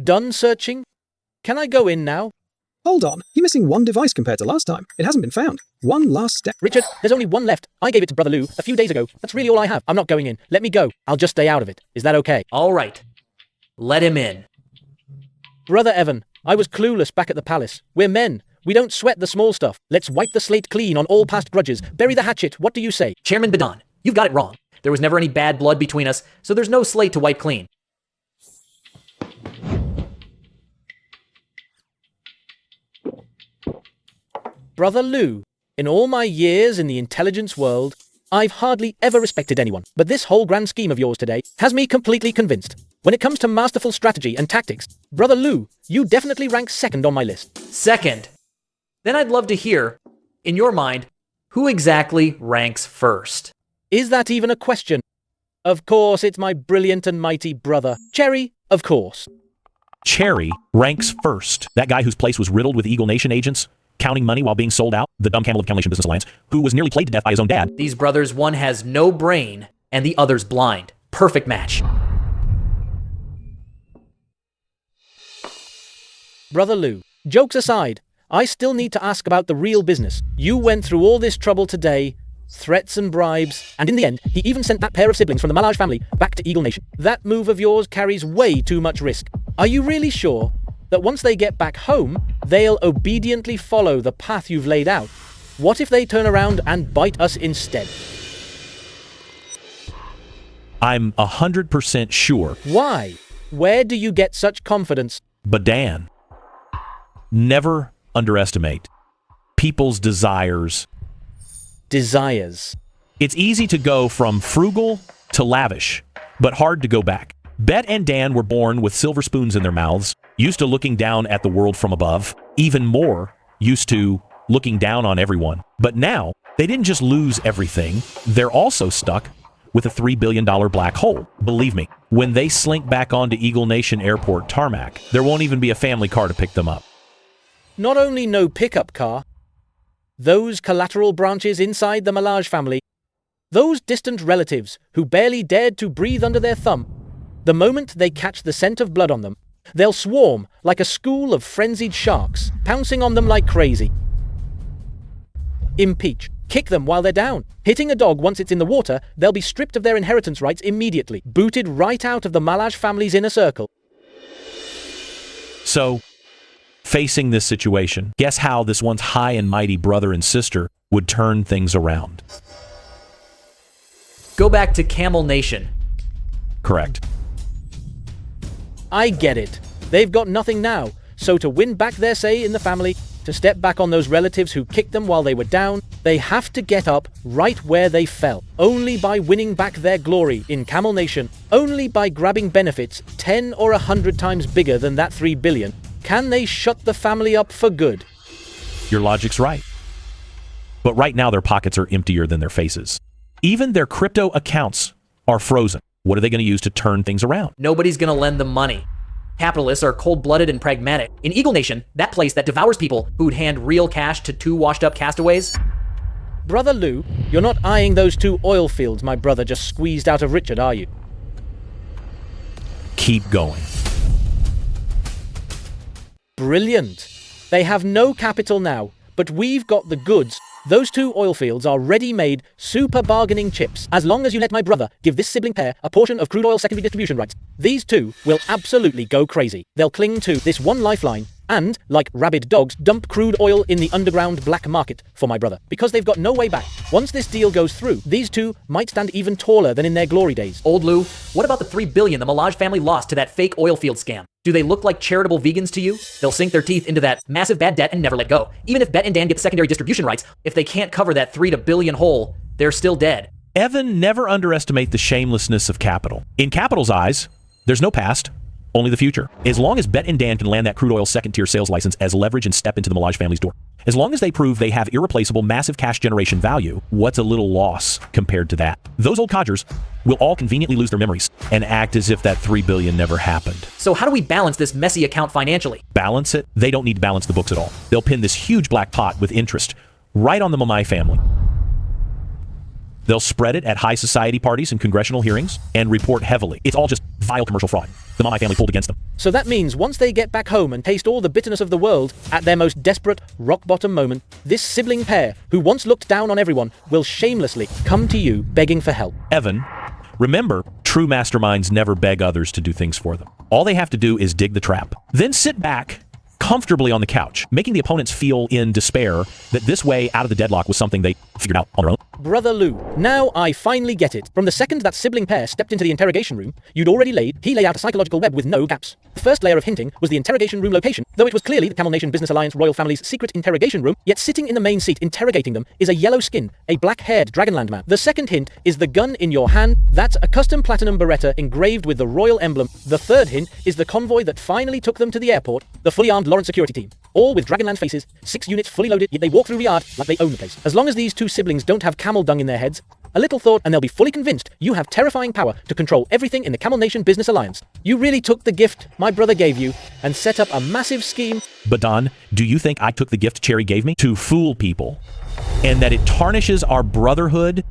Done searching? Can I go in now? Hold on, you're missing one device compared to last time. It hasn't been found. One last step. Richard, there's only one left. I gave it to Brother Lou a few days ago. That's really all I have. I'm not going in. Let me go. I'll just stay out of it. Is that okay? All right. Let him in. Brother Evan, I was clueless back at the palace. We're men. We don't sweat the small stuff. Let's wipe the slate clean on all past grudges. Bury the hatchet. What do you say? Chairman Badon, you've got it wrong. There was never any bad blood between us, so there's no slate to wipe clean. Brother Lou, in all my years in the intelligence world, I've hardly ever respected anyone. But this whole grand scheme of yours today has me completely convinced. When it comes to masterful strategy and tactics, Brother Lou, you definitely rank second on my list. Second. Then I'd love to hear, in your mind, who exactly ranks first? Is that even a question? Of course, it's my brilliant and mighty brother. Cherry, of course. Cherry ranks first. That guy whose place was riddled with Eagle Nation agents? counting money while being sold out, the dumb camel of Camel Nation Business Alliance, who was nearly played to death by his own dad. These brothers, one has no brain and the other's blind. Perfect match. Brother Lou, jokes aside, I still need to ask about the real business. You went through all this trouble today, threats and bribes, and in the end, he even sent that pair of siblings from the Malage family back to Eagle Nation. That move of yours carries way too much risk. Are you really sure that once they get back home, they'll obediently follow the path you've laid out? What if they turn around and bite us instead? I'm 100% sure. Why? Where do you get such confidence? But Dan, never underestimate people's desires. Desires. It's easy to go from frugal to lavish, but hard to go back. Bet and Dan were born with silver spoons in their mouths, used to looking down at the world from above, even more used to looking down on everyone. But now, they didn't just lose everything, they're also stuck with a $3 billion black hole. Believe me, when they slink back onto Eagle Nation Airport tarmac, there won't even be a family car to pick them up. Not only no pickup car, those collateral branches inside the Malage family, those distant relatives who barely dared to breathe under their thumb, the moment they catch the scent of blood on them, they'll swarm like a school of frenzied sharks, pouncing on them like crazy. Impeach. Kick them while they're down. Hitting a dog once it's in the water, they'll be stripped of their inheritance rights immediately, booted right out of the Malage family's inner circle. So, facing this situation, guess how this once high and mighty brother and sister would turn things around? Go back to Camel Nation. Correct. I get it. They've got nothing now, so to win back their say in the family, to step back on those relatives who kicked them while they were down, they have to get up right where they fell. Only by winning back their glory in Camel Nation, only by grabbing benefits 10 or 100 times bigger than that 3 billion, can they shut the family up for good. Your logic's right. But right now their pockets are emptier than their faces. Even their crypto accounts are frozen. What are they going to use to turn things around? Nobody's going to lend them money. Capitalists are cold-blooded and pragmatic. In Eagle Nation, that place that devours people who'd hand real cash to 2 washed-up castaways. Brother Lou, you're not eyeing those 2 oil fields my brother just squeezed out of Richard, are you? Keep going. Brilliant. They have no capital now, but we've got the goods. Those 2 oil fields are ready-made, super bargaining chips. As long as you let my brother give this sibling pair a portion of crude oil secondary distribution rights, these 2 will absolutely go crazy. They'll cling to this one lifeline and, like rabid dogs, dump crude oil in the underground black market for my brother, because they've got no way back. Once this deal goes through, these 2 might stand even taller than in their glory days. Old Lou, what about the 3 billion the Malage family lost to that fake oil field scam? Do they look like charitable vegans to you? They'll sink their teeth into that massive bad debt and never let go. Even if Bet and Dan get secondary distribution rights, if they can't cover that 3 to billion hole, they're still dead. Evan, never underestimate the shamelessness of capital. In capital's eyes, there's no past, only the future. As long as Bet and Dan can land that crude oil second-tier sales license as leverage and step into the Malage family's door, as long as they prove they have irreplaceable massive cash generation value, what's a little loss compared to that? Those old codgers will all conveniently lose their memories and act as if that 3 billion never happened. So how do we balance this messy account financially? Balance it? They don't need to balance the books at all. They'll pin this huge black pot with interest right on the Mamai family. They'll spread it at high society parties and congressional hearings and report heavily. It's all just vile commercial fraud. The Mamai family pulled against them. So that means once they get back home and taste all the bitterness of the world, at their most desperate, rock-bottom moment, this sibling pair, who once looked down on everyone, will shamelessly come to you begging for help. Evan, remember, true masterminds never beg others to do things for them. All they have to do is dig the trap. Then sit back comfortably on the couch, making the opponents feel in despair that this way out of the deadlock was something they figured out on their own. Brother Lou, now I finally get it. From the second that sibling pair stepped into the interrogation room, he laid out a psychological web with no gaps. The first layer of hinting was the interrogation room location, though it was clearly the Camel Nation Business Alliance royal family's secret interrogation room, yet sitting in the main seat interrogating them is a yellow-skinned, a black-haired Dragonland man. The second hint is the gun in your hand. That's a custom platinum Beretta engraved with the royal emblem. The third hint is the convoy that finally took them to the airport, the fully armed Lawrence security team. All with Dragonland faces, 6 units fully loaded, yet they walk through Riyadh like they own the place. As long as these 2 siblings don't have camel dung in their heads, A little thought and they'll be fully convinced you have terrifying power to control everything in the Camel Nation Business Alliance. You really took the gift my brother gave you and set up a massive scheme. But Don, do you think I took the gift Cherry gave me to fool people and that it tarnishes our brotherhood?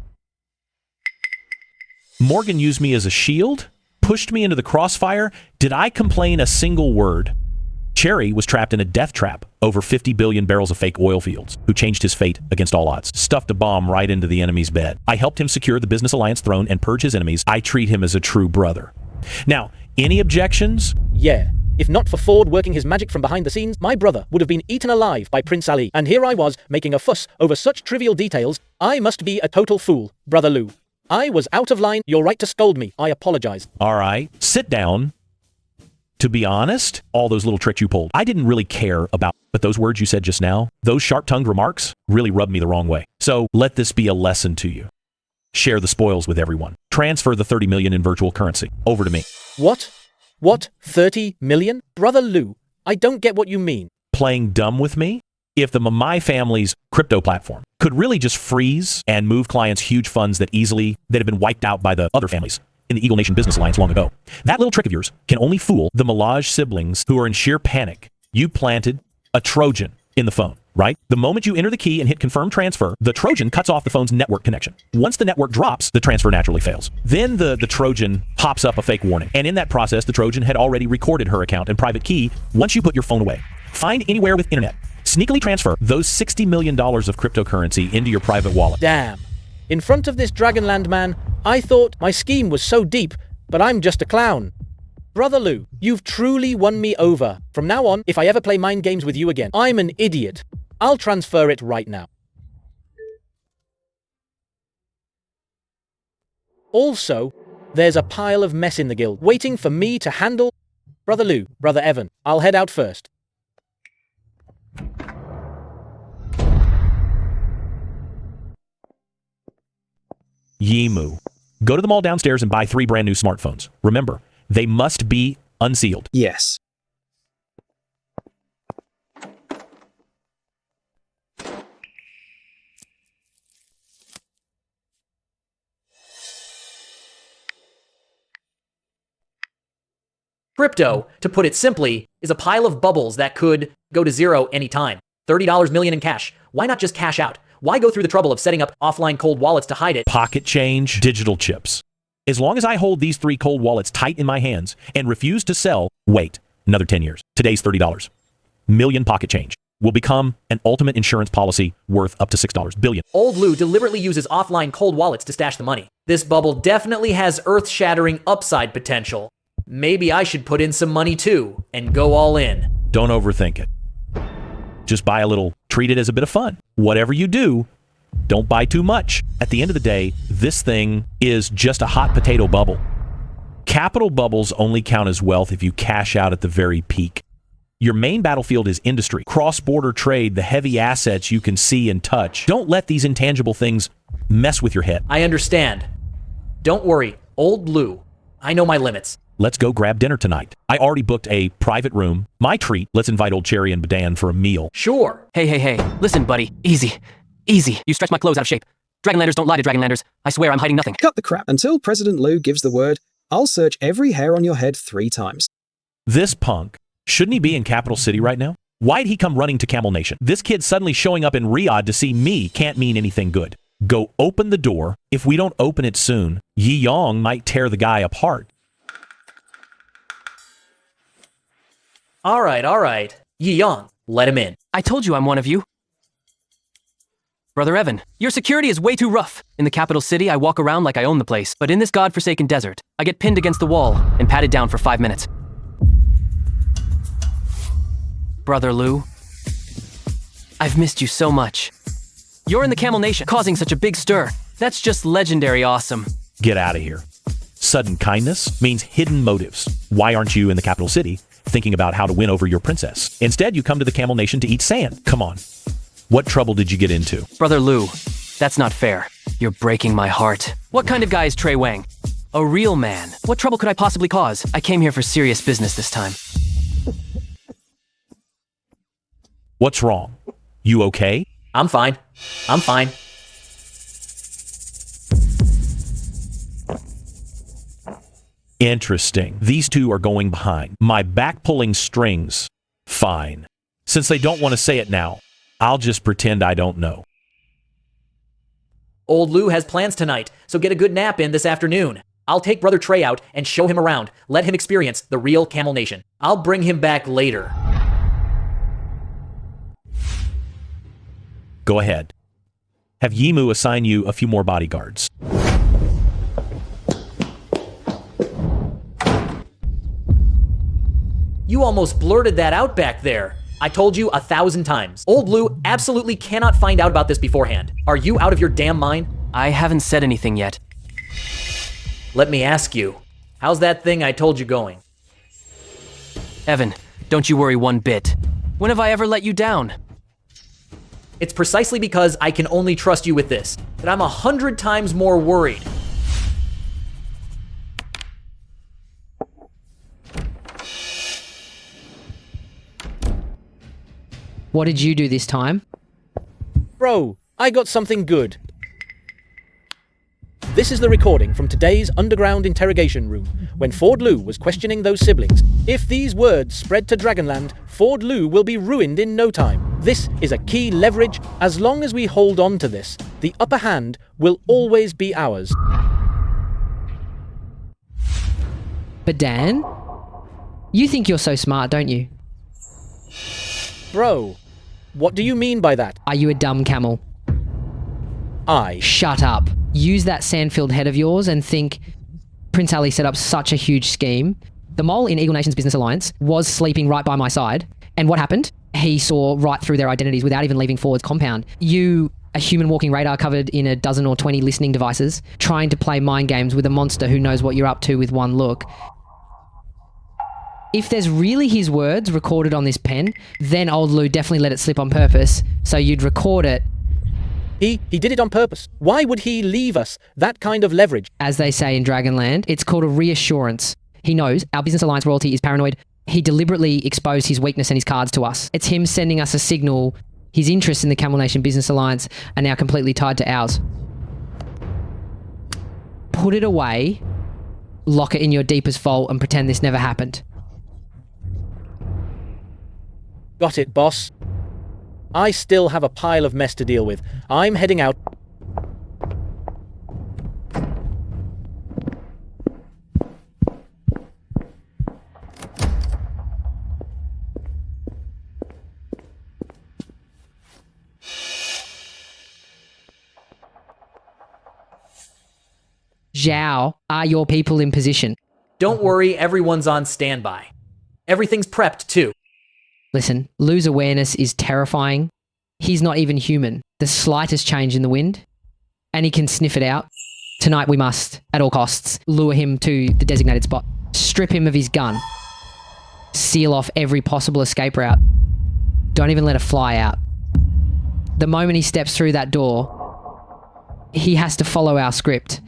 Morgan used me as a shield, pushed me into the crossfire. Did I complain a single word? Cherry was trapped in a death trap over 50 billion barrels of fake oil fields, who changed his fate against all odds, stuffed a bomb right into the enemy's bed. I helped him secure the Business Alliance throne and purge his enemies. I treat him as a true brother. Now, any objections? Yeah. If not for Ford working his magic from behind the scenes, my brother would have been eaten alive by Prince Ali. And here I was, making a fuss over such trivial details. I must be a total fool, Brother Lou. I was out of line. You're right to scold me. I apologize. All right, sit down. To be honest, all those little tricks you pulled, I didn't really care about, but those words you said just now, those sharp-tongued remarks really rubbed me the wrong way. So let this be a lesson to you. Share the spoils with everyone. Transfer the 30 million in virtual currency over to me. What? What? 30 million? Brother Lou, I don't get what you mean. Playing dumb with me? If the Mamai family's crypto platform could really just freeze and move clients huge funds that have been wiped out by the other families in the Eagle Nation Business Alliance long ago. That little trick of yours can only fool the Melage siblings who are in sheer panic. You planted a Trojan in the phone, right? The moment you enter the key and hit confirm transfer, the Trojan cuts off the phone's network connection. Once the network drops, the transfer naturally fails. Then the Trojan pops up a fake warning. And in that process, the Trojan had already recorded her account and private key once you put your phone away. Find anywhere with internet. Sneakily transfer those $60 million of cryptocurrency into your private wallet. Damn. In front of this Dragonland man, I thought my scheme was so deep, but I'm just a clown. Brother Lou, you've truly won me over. From now on, if I ever play mind games with you again, I'm an idiot. I'll transfer it right now. Also, there's a pile of mess in the guild waiting for me to handle. Brother Lou, Brother Evan, I'll head out first. Yimu. Go to the mall downstairs and buy 3 brand new smartphones. Remember, they must be unsealed. Yes. Crypto, to put it simply, is a pile of bubbles that could go to zero anytime. $30 million in cash. Why not just cash out? Why go through the trouble of setting up offline cold wallets to hide it? Pocket change, digital chips. As long as I hold these 3 cold wallets tight in my hands and refuse to sell, wait, another 10 years. Today's $30 million pocket change will become an ultimate insurance policy worth up to $6 billion. Old Lou deliberately uses offline cold wallets to stash the money. This bubble definitely has earth-shattering upside potential. Maybe I should put in some money too and go all in. Don't overthink it. Just buy a little, treat it as a bit of fun. Whatever you do, don't buy too much. At the end of the day, this thing is just a hot potato bubble. Capital bubbles only count as wealth if you cash out at the very peak. Your main battlefield is industry, cross-border trade, the heavy assets you can see and touch. Don't let these intangible things mess with your head. I understand. Don't worry, Old Lou. I know my limits. Let's go grab dinner tonight. I already booked a private room. My treat. Let's invite old Cherry and Badan for a meal. Sure. Hey. Listen, buddy. Easy. You stretch my clothes out of shape. Dragonlanders don't lie to Dragonlanders. I swear I'm hiding nothing. Cut the crap. Until President Lou gives the word, I'll search every hair on your head 3 times. This punk, shouldn't he be in Capital City right now? Why'd he come running to Camel Nation? This kid suddenly showing up in Riyadh to see me can't mean anything good. Go open the door. If we don't open it soon, Yi Yong might tear the guy apart. All right. Yi Yong, let him in. I told you I'm one of you. Brother Evan, your security is way too rough. In the capital city, I walk around like I own the place. But in this godforsaken desert, I get pinned against the wall and patted down for 5 minutes. Brother Lou, I've missed you so much. You're in the Camel Nation, causing such a big stir. That's just legendary awesome. Get out of here. Sudden kindness means hidden motives. Why aren't you in the capital city thinking about how to win over your princess? Instead, you come to the Camel Nation to eat sand. Come on. What trouble did you get into? Brother Lou, that's not fair. You're breaking my heart. What kind of guy is Trey Wang? A real man. What trouble could I possibly cause? I came here for serious business this time. What's wrong? You okay? I'm fine. Interesting. These two are going behind. My back pulling strings. Fine. Since they don't want to say it now, I'll just pretend I don't know. Old Lou has plans tonight, so get a good nap in this afternoon. I'll take Brother Trey out and show him around. Let him experience the real Camel Nation. I'll bring him back later. Go ahead. Have Yimu assign you a few more bodyguards. You almost blurted that out back there. I told you 1,000 times. Old Lou absolutely cannot find out about this beforehand. Are you out of your damn mind? I haven't said anything yet. Let me ask you, how's that thing I told you going? Evan, don't you worry one bit. When have I ever let you down? It's precisely because I can only trust you with this that I'm 100 times more worried. What did you do this time? Bro, I got something good. This is the recording from today's underground interrogation room, when Ford Lou was questioning those siblings. If these words spread to Dragonland, Ford Lou will be ruined in no time. This is a key leverage. As long as we hold on to this, the upper hand will always be ours. But Dan, you think you're so smart, don't you? Bro, what do you mean by that? Are you a dumb camel? Shut up. Use that sand-filled head of yours and think Prince Ali set up such a huge scheme. The mole in Eagle Nation's business alliance was sleeping right by my side. And what happened? He saw right through their identities without even leaving Ford's compound. You, a human walking radar covered in a dozen or 20 listening devices, trying to play mind games with a monster who knows what you're up to with one look. If there's really his words recorded on this pen, then old Lou definitely let it slip on purpose, so you'd record it. He did it on purpose. Why would he leave us that kind of leverage? As they say in Dragonland, it's called a reassurance. He knows our business alliance royalty is paranoid. He deliberately exposed his weakness and his cards to us. It's him sending us a signal. His interests in the Camel Nation business alliance are now completely tied to ours. Put it away, lock it in your deepest vault, and pretend this never happened. Got it, boss. I still have a pile of mess to deal with. I'm heading out. Zhao, are your people in position? Don't worry, everyone's on standby. Everything's prepped, too. Listen, Lou's awareness is terrifying. He's not even human. The slightest change in the wind, and he can sniff it out. Tonight we must, at all costs, lure him to the designated spot. Strip him of his gun. Seal off every possible escape route. Don't even let a fly out. The moment he steps through that door, he has to follow our script.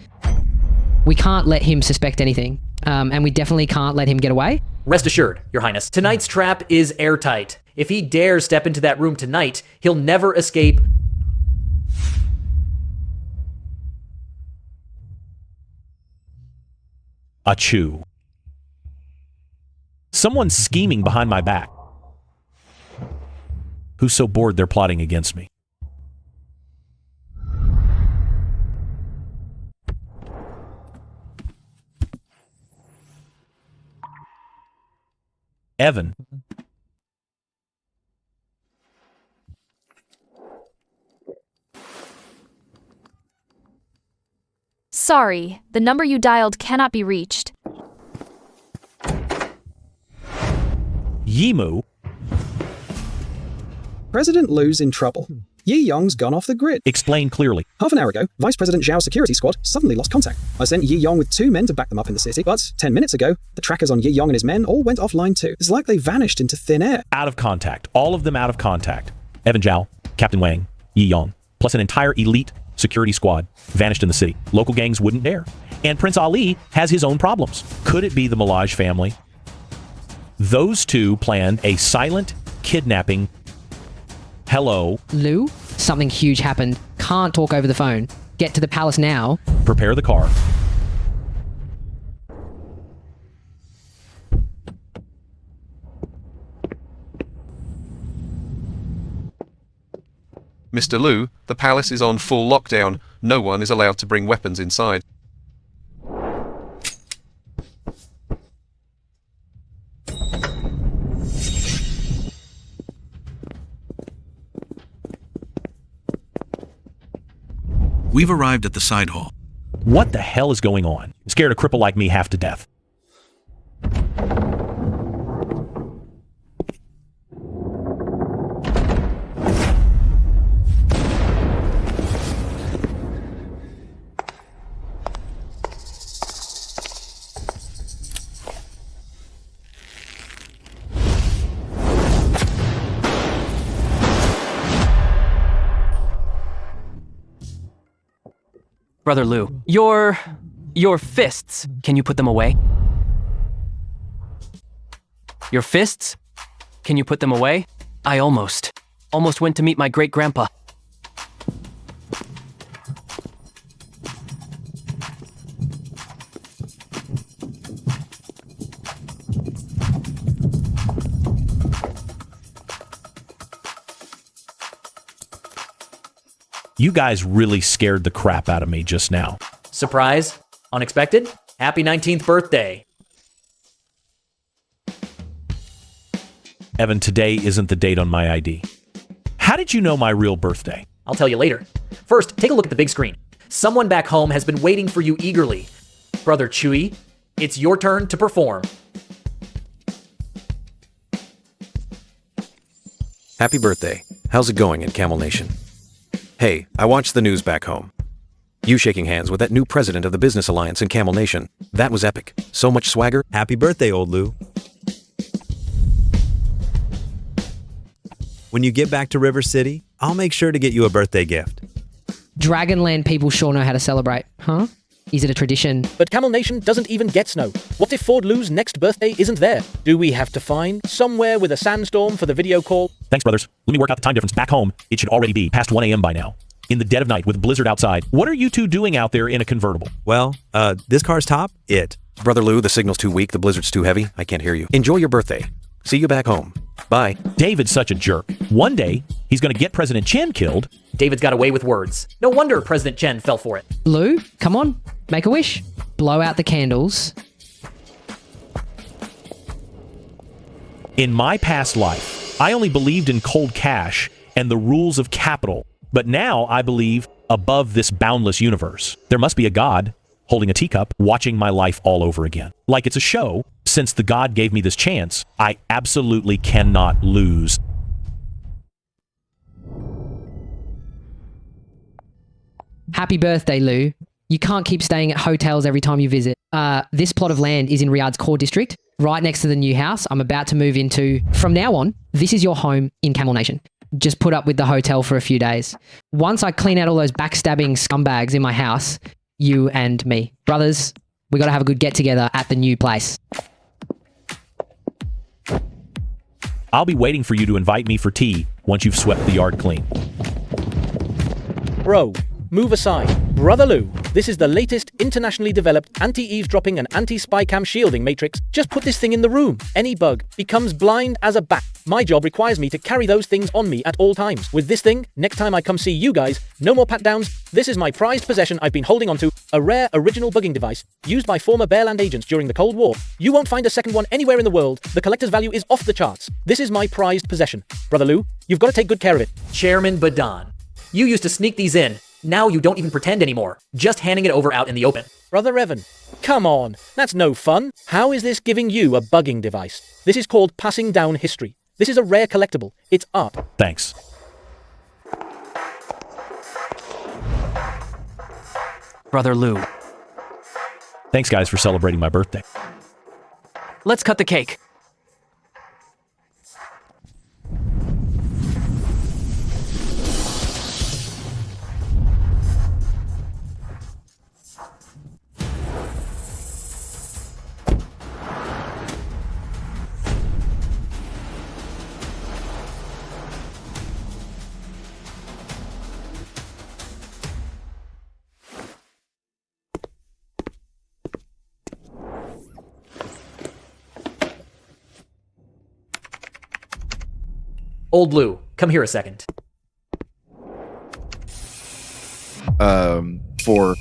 We can't let him suspect anything, and we definitely can't let him get away. Rest assured, Your Highness, tonight's trap is airtight. If he dares step into that room tonight, he'll never escape. Achoo. Someone's scheming behind my back. Who's so bored they're plotting against me? Evan. Sorry, the number you dialed cannot be reached. Yimu. President Lou's in trouble. Yi Yong's gone off the grid. Explain clearly. Half an hour ago, Vice President Zhao's security squad suddenly lost contact. I sent Yi Yong with 2 men to back them up in the city, but 10 minutes ago, the trackers on Yi Yong and his men all went offline too. It's like they vanished into thin air. Out of contact. All of them out of contact. Evan Zhao, Captain Wang, Yi Yong, plus an entire elite security squad vanished in the city. Local gangs wouldn't dare. And Prince Ali has his own problems. Could it be the Malaj family? Those two planned a silent kidnapping. Hello. Lou, something huge happened. Can't talk over the phone. Get to the palace now. Prepare the car. Mr. Liu, the palace is on full lockdown. No one is allowed to bring weapons inside. We've arrived at the side hall. What the hell is going on? Scared a cripple like me half to death. Brother Liu, your fists, can you put them away? Your fists? Can you put them away? I almost went to meet my great-grandpa. You guys really scared the crap out of me just now. Surprise? Unexpected? Happy 19th birthday. Evan, today isn't the date on my ID. How did you know my real birthday? I'll tell you later. First, take a look at the big screen. Someone back home has been waiting for you eagerly. Brother Chewie, it's your turn to perform. Happy birthday. How's it going in Camel Nation? Hey, I watched the news back home. You shaking hands with that new president of the Business Alliance in Camel Nation. That was epic. So much swagger. Happy birthday, old Lou. When you get back to River City, I'll make sure to get you a birthday gift. Dragonland people sure know how to celebrate, huh? Is it a tradition? But Camel Nation doesn't even get snow. What if Ford Lou's next birthday isn't there? Do we have to find somewhere with a sandstorm for the video call? Thanks, brothers. Let me work out the time difference. Back home, it should already be past 1 a.m. by now. In the dead of night with a blizzard outside. What are you two doing out there in a convertible? Well, this car's top, it. Brother Lou, the signal's too weak, the blizzard's too heavy. I can't hear you. Enjoy your birthday. See you back home. Bye. David's such a jerk. One day, he's going to get President Chen killed. David's got away with words. No wonder President Chen fell for it. Lou, come on, make a wish. Blow out the candles. In my past life, I only believed in cold cash and the rules of capital. But now I believe above this boundless universe. There must be a God holding a teacup, watching my life all over again. Like it's a show. Since the God gave me this chance, I absolutely cannot lose. Happy birthday, Lou. You can't keep staying at hotels every time you visit. This plot of land is in Riyadh's core district, right next to the new house I'm about to move into. From now on, this is your home in Camel Nation. Just put up with the hotel for a few days. Once I clean out all those backstabbing scumbags in my house, you and me. Brothers, we gotta have a good get-together at the new place. I'll be waiting for you to invite me for tea once you've swept the yard clean. Bro, move aside. Brother Lou, this is the latest internationally developed anti-eavesdropping and anti-spy cam shielding matrix. Just put this thing in the room. Any bug becomes blind as a bat. My job requires me to carry those things on me at all times. With this thing, next time I come see you guys, no more pat-downs. This is my prized possession I've been holding onto, a rare original bugging device used by former Bearland agents during the Cold War. You won't find a second one anywhere in the world. The collector's value is off the charts. This is my prized possession. Brother Lou, you've got to take good care of it. Chairman Badan, you used to sneak these in. Now you don't even pretend anymore. Just handing it over out in the open. Brother Evan, come on. That's no fun. How is this giving you a bugging device? This is called passing down history. This is a rare collectible. It's art. Thanks. Brother Lou, Thanks, guys, for celebrating my birthday. let's cut the cake. Old Lou, come here a second. for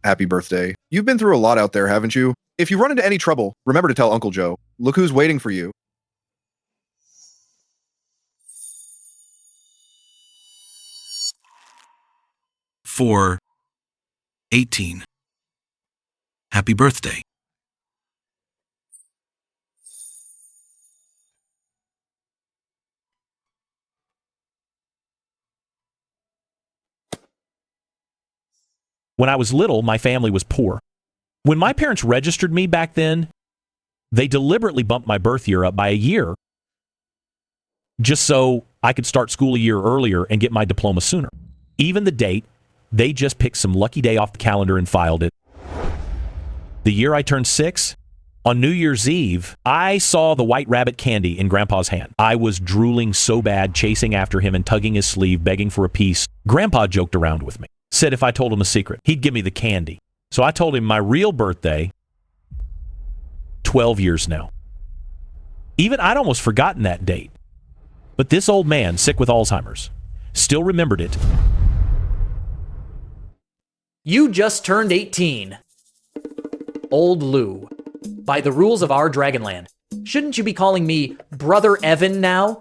happy birthday. You've been through a lot out there, haven't you? If you run into any trouble, remember to tell Uncle Joe. Look who's waiting for you. For 18. Happy birthday. When I was little, my family was poor. When my parents registered me back then, they deliberately bumped my birth year up by a year just so I could start school a year earlier and get my diploma sooner. Even the date, they just picked some lucky day off the calendar and filed it. The year I turned 6, on New Year's Eve, I saw the white rabbit candy in Grandpa's hand. I was drooling so bad, chasing after him and tugging his sleeve, begging for a piece. Grandpa joked around with me, said if I told him a secret, he'd give me the candy. So I told him my real birthday, 12 years now. Even I'd almost forgotten that date. But this old man, sick with Alzheimer's, still remembered it. You just turned 18. Old Lou. By the rules of our Dragonland, shouldn't you be calling me Brother Evan now?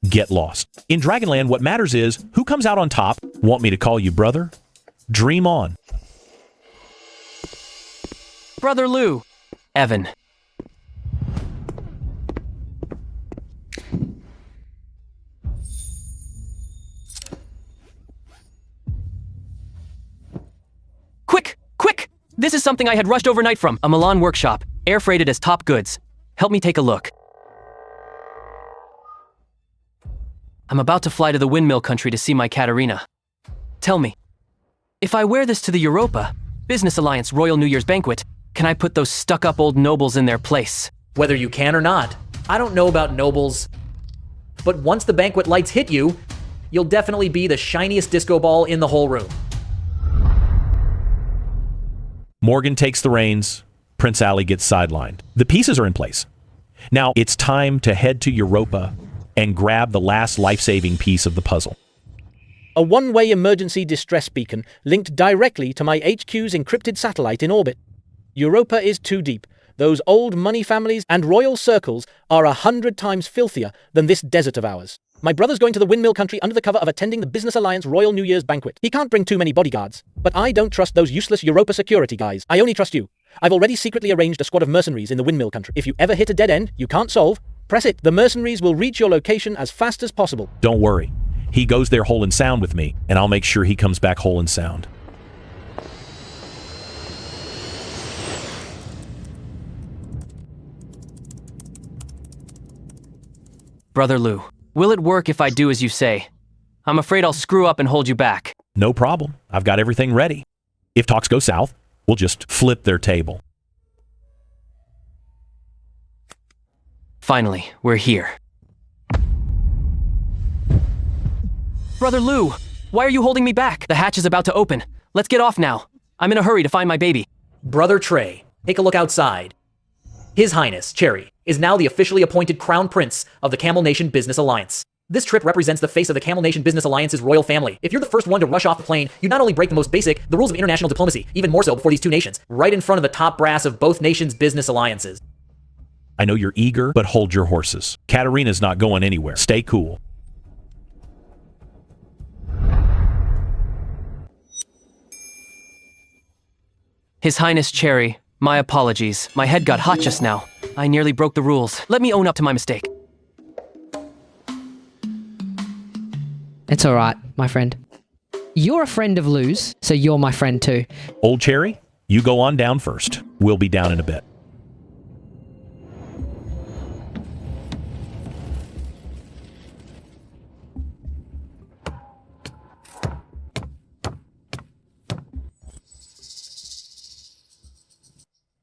Get lost. In Dragonland, what matters is who comes out on top. Want me to call you brother? Dream on. Brother Lou. Evan. Quick! Quick! This is something I had rushed overnight from a Milan workshop, air freighted as top goods. Help me take a look. I'm about to fly to the windmill country to see my Katerina. Tell me, if I wear this to the Europa, Business Alliance Royal New Year's Banquet, can I put those stuck-up old nobles in their place? Whether you can or not, I don't know about nobles. But once the banquet lights hit you, you'll definitely be the shiniest disco ball in the whole room. Morgan takes the reins. Prince Ali gets sidelined. The pieces are in place. Now it's time to head to Europa and grab the last life-saving piece of the puzzle. A one-way emergency distress beacon linked directly to my HQ's encrypted satellite in orbit. Europa is too deep. Those old money families and royal circles are 100 times filthier than this desert of ours. My brother's going to the windmill country under the cover of attending the Business Alliance Royal New Year's Banquet. He can't bring too many bodyguards, but I don't trust those useless Europa security guys. I only trust you. I've already secretly arranged a squad of mercenaries in the windmill country. If you ever hit a dead end you can't solve, press it. The mercenaries will reach your location as fast as possible. Don't worry. He goes there whole and sound with me, and I'll make sure he comes back whole and sound. Brother Lou, will it work if I do as you say? I'm afraid I'll screw up and hold you back. No problem. I've got everything ready. If talks go south, we'll just flip their table. Finally, we're here. Brother Lou, why are you holding me back? The hatch is about to open. Let's get off now. I'm in a hurry to find my baby. Brother Trey, take a look outside. His Highness, Cherry, is now the officially appointed Crown Prince of the Camel Nation Business Alliance. This trip represents the face of the Camel Nation Business Alliance's royal family. If you're the first one to rush off the plane, you not only break the most basic, the rules of international diplomacy, even more so before these two nations, right in front of the top brass of both nations' business alliances. I know you're eager, but hold your horses. Katerina's not going anywhere. Stay cool. His Highness Cherry, my apologies. My head got hot just now. I nearly broke the rules. Let me own up to my mistake. It's all right, my friend. You're a friend of Lou's, so you're my friend too. Old Cherry, you go on down first. We'll be down in a bit.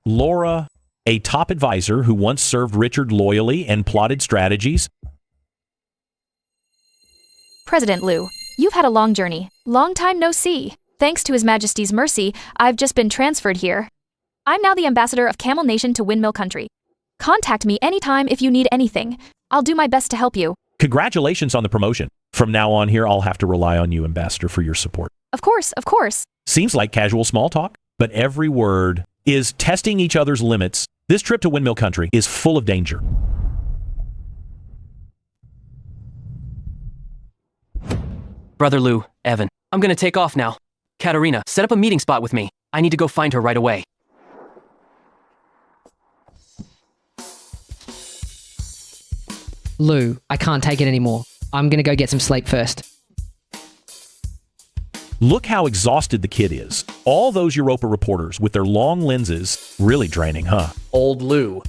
Laura, a top advisor who once served Richard loyally and plotted strategies. President Lou, you've had a long journey. Long time no see. Thanks to His Majesty's mercy, I've just been transferred here. I'm now the ambassador of Camel Nation to Windmill Country. Contact me anytime if you need anything. I'll do my best to help you. Congratulations on the promotion. From now on here, I'll have to rely on you, Ambassador, for your support. Of course, of course. Seems like casual small talk, but every word is testing each other's limits. This trip to Windmill Country is full of danger. Brother Lou, Evan, I'm gonna take off now. Katerina, set up a meeting spot with me. I need to go find her right away. Lou, I can't take it anymore. I'm gonna go get some sleep first. Look how exhausted the kid is. All those Europa reporters with their long lenses, really draining, huh? Old Lou,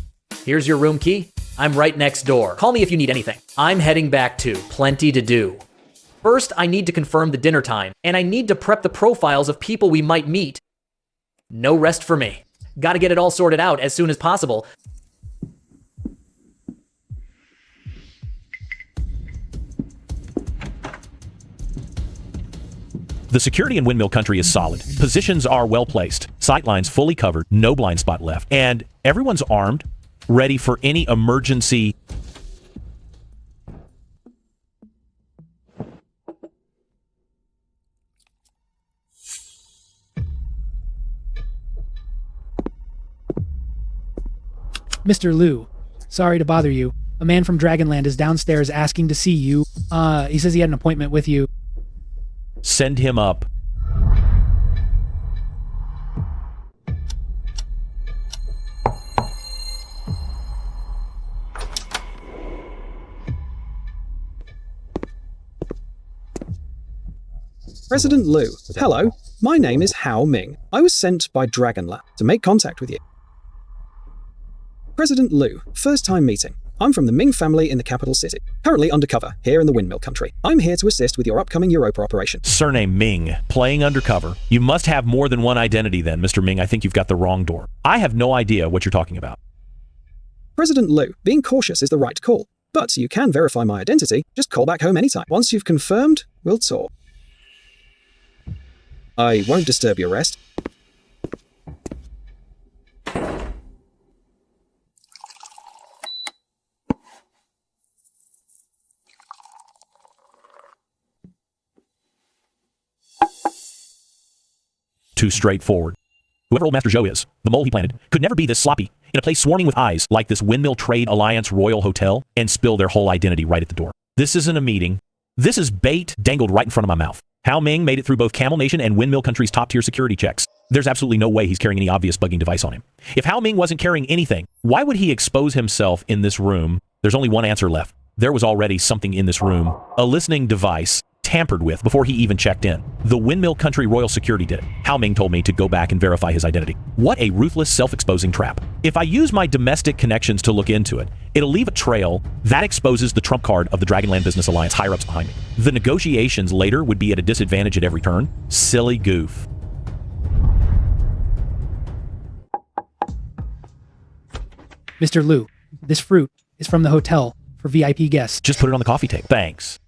here's your room key. I'm right next door. Call me if you need anything. I'm heading back too. Plenty to do. First, I need to confirm the dinner time, and I need to prep the profiles of people we might meet. No rest for me. Gotta get it all sorted out as soon as possible. The security in Windmill Country is solid. Positions are well placed. Sightlines fully covered. No blind spot left. And everyone's armed, ready for any emergency. Mr. Liu, sorry to bother you. A man from Dragonland is downstairs asking to see you. He says he had an appointment with you. Send him up. President Liu, hello. My name is Hao Ming. I was sent by Dragonland to make contact with you. President Liu, first time meeting. I'm from the Ming family in the capital city, currently undercover here in the Windmill Country. I'm here to assist with your upcoming Europa operation. Surname Ming, playing undercover. You must have more than one identity then, Mr. Ming. I think you've got the wrong door. I have no idea what you're talking about. President Liu, being cautious is the right call, but you can verify my identity. Just call back home anytime. Once you've confirmed, we'll talk. I won't disturb your rest. Too straightforward. Whoever old Master Zhou is, the mole he planted, could never be this sloppy in a place swarming with eyes like this Windmill Trade Alliance Royal Hotel and spill their whole identity right at the door. This isn't a meeting. This is bait dangled right in front of my mouth. Hao Ming made it through both Camel Nation and Windmill Country's top-tier security checks. There's absolutely no way he's carrying any obvious bugging device on him. If Hao Ming wasn't carrying anything, why would he expose himself in this room? There's only one answer left. There was already something in this room, a listening device, tampered with before he even checked in. The Windmill Country Royal Security did it. Hao Ming told me to go back and verify his identity. What a ruthless, self-exposing trap. If I use my domestic connections to look into it, it'll leave a trail that exposes the trump card of the Dragonland Business Alliance higher-ups behind me. The negotiations later would be at a disadvantage at every turn. Silly goof. Mr. Liu, this fruit is from the hotel for VIP guests. Just put it on the coffee table. Thanks.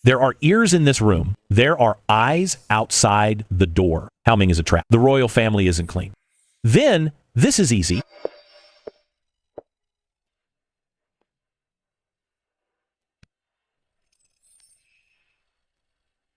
There are ears in this room. There are eyes outside the door. Hao Ming is a trap. The royal family isn't clean. Then, this is easy.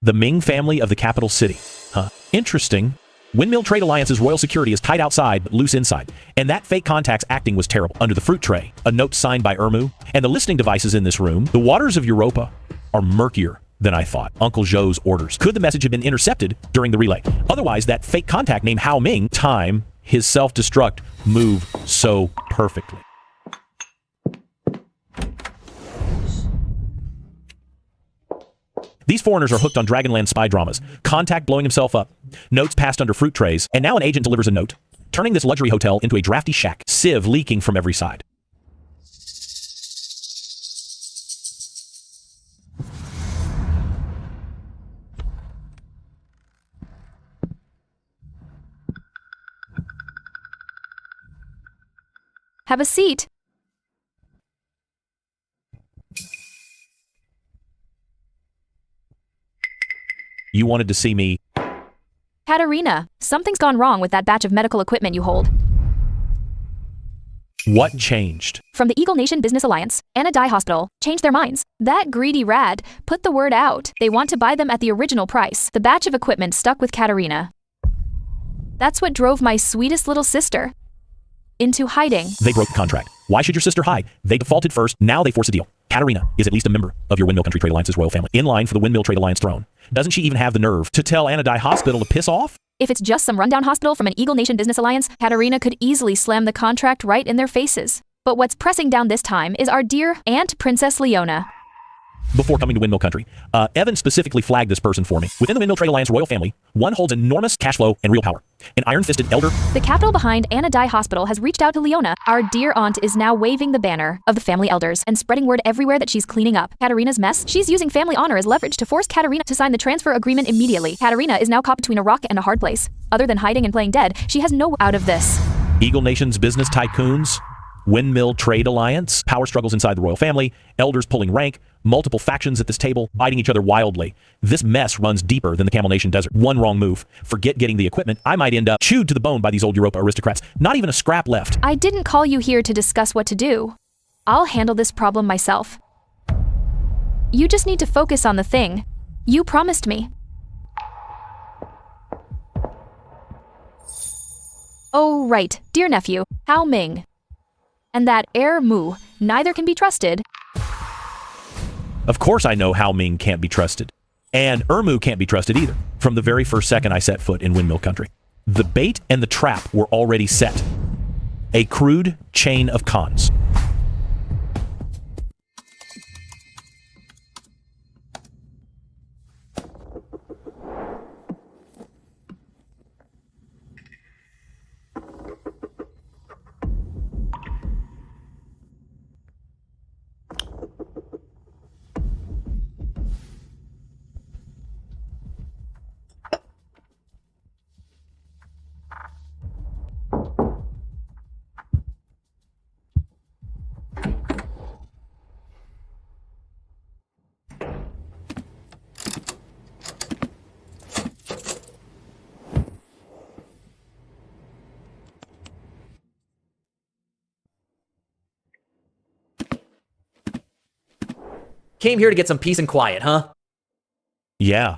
The Ming family of the capital city. Huh. Interesting. Windmill Trade Alliance's royal security is tight outside but loose inside. And that fake contact's acting was terrible. Under the fruit tray, a note signed by Ermu, and the listening devices in this room, the waters of Europa are murkier than I thought. Uncle Zhou's orders. Could the message have been intercepted during the relay? Otherwise, that fake contact named Hao Ming, time his self-destruct move so perfectly. These foreigners are hooked on Dragonland spy dramas. Contact blowing himself up. Notes passed under fruit trays. And now an agent delivers a note, turning this luxury hotel into a drafty shack. Sieve leaking from every side. Have a seat. You wanted to see me. Katerina, something's gone wrong with that batch of medical equipment you hold. What changed? From the Eagle Nation Business Alliance, Anna Dye Hospital, changed their minds. That greedy rat put the word out. They want to buy them at the original price. The batch of equipment stuck with Katerina. That's what drove my sweetest little sister into hiding. They broke the contract. Why should your sister hide? They defaulted first, now they force a deal. Katerina is at least a member of your Windmill Country Trade Alliance's royal family, in line for the Windmill Trade Alliance throne. Doesn't she even have the nerve to tell Anna Dye Hospital to piss off? If it's just some rundown hospital from an Eagle Nation Business Alliance, Katerina could easily slam the contract right in their faces. But what's pressing down this time is our dear Aunt Princess Leona. Before coming to Windmill Country, Evan specifically flagged this person for me. Within the Windmill Trade Alliance royal family, one holds enormous cash flow and real power. An iron-fisted elder. The capital behind Anna Dye Hospital has reached out to Leona. Our dear aunt is now waving the banner of the family elders and spreading word everywhere that she's cleaning up Katerina's mess. She's using family honor as leverage to force Katerina to sign the transfer agreement immediately. Katerina is now caught between a rock and a hard place. Other than hiding and playing dead, she has no way out of this. Eagle Nation's business tycoons, Windmill Trade Alliance, power struggles inside the royal family, elders pulling rank, multiple factions at this table, biting each other wildly. This mess runs deeper than the Camel Nation desert. One wrong move, forget getting the equipment, I might end up chewed to the bone by these old Europa aristocrats. Not even a scrap left. I didn't call you here to discuss what to do. I'll handle this problem myself. You just need to focus on the thing you promised me. Oh, right, dear nephew, Hao Ming. And that Heir Mu, neither can be trusted. Of course I know Hao Ming can't be trusted. And Ermu can't be trusted either, from the very first second I set foot in Windmill Country. The bait and the trap were already set. A crude chain of cons. Came here to get some peace and quiet, huh? Yeah.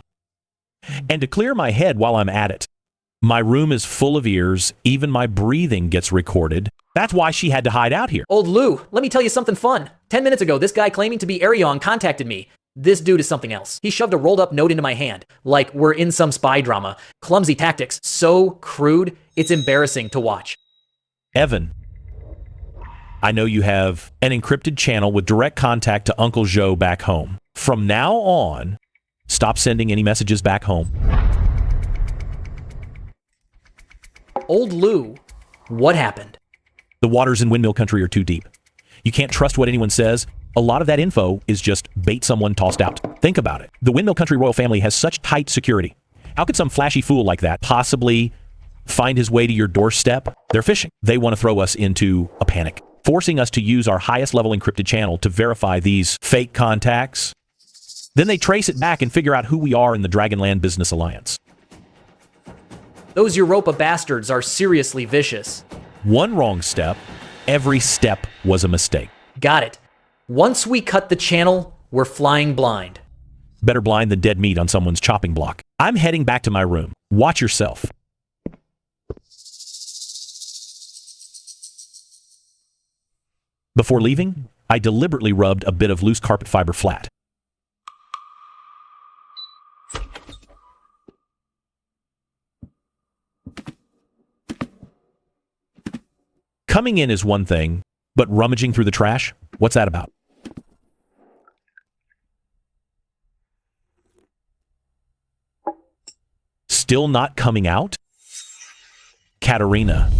And to clear my head while I'm at it. My room is full of ears, even my breathing gets recorded. That's why she had to hide out here. Old Lou, let me tell you something fun. 10 minutes ago, this guy claiming to be Arion contacted me. This dude is something else. He shoved a rolled up note into my hand, like we're in some spy drama. Clumsy tactics, so crude, it's embarrassing to watch. Evan, I know you have an encrypted channel with direct contact to Uncle Joe back home. From now on, stop sending any messages back home. Old Lou, what happened? The waters in Windmill Country are too deep. You can't trust what anyone says. A lot of that info is just bait someone tossed out. Think about it. The Windmill Country royal family has such tight security. How could some flashy fool like that possibly find his way to your doorstep? They're fishing. They want to throw us into a panic, forcing us to use our highest level encrypted channel to verify these fake contacts. Then they trace it back and figure out who we are in the Dragonland Business Alliance. Those Europa bastards are seriously vicious. One wrong step, every step was a mistake. Got it. Once we cut the channel, we're flying blind. Better blind than dead meat on someone's chopping block. I'm heading back to my room. Watch yourself. Before leaving, I deliberately rubbed a bit of loose carpet fiber flat. Coming in is one thing, but rummaging through the trash, what's that about? Still not coming out? Katerina.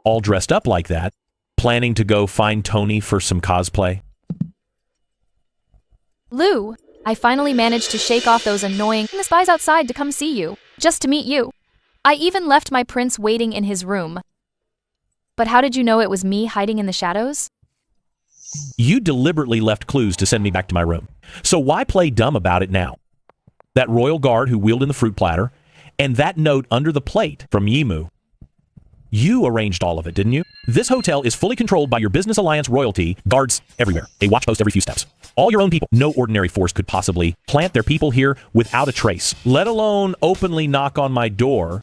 all dressed up like that, planning to go find Tony for some cosplay? Lou, I finally managed to shake off those annoying spies outside to come see you, just to meet you. I even left my prince waiting in his room. But how did you know it was me hiding in the shadows? You deliberately left clues to send me back to my room. So why play dumb about it now? That royal guard who wheeled in the fruit platter, and that note under the plate from Yimu. You arranged all of it, didn't you? This hotel is fully controlled by your business alliance royalty, guards everywhere, a watch post every few steps. All your own people. No ordinary force could possibly plant their people here without a trace, let alone openly knock on my door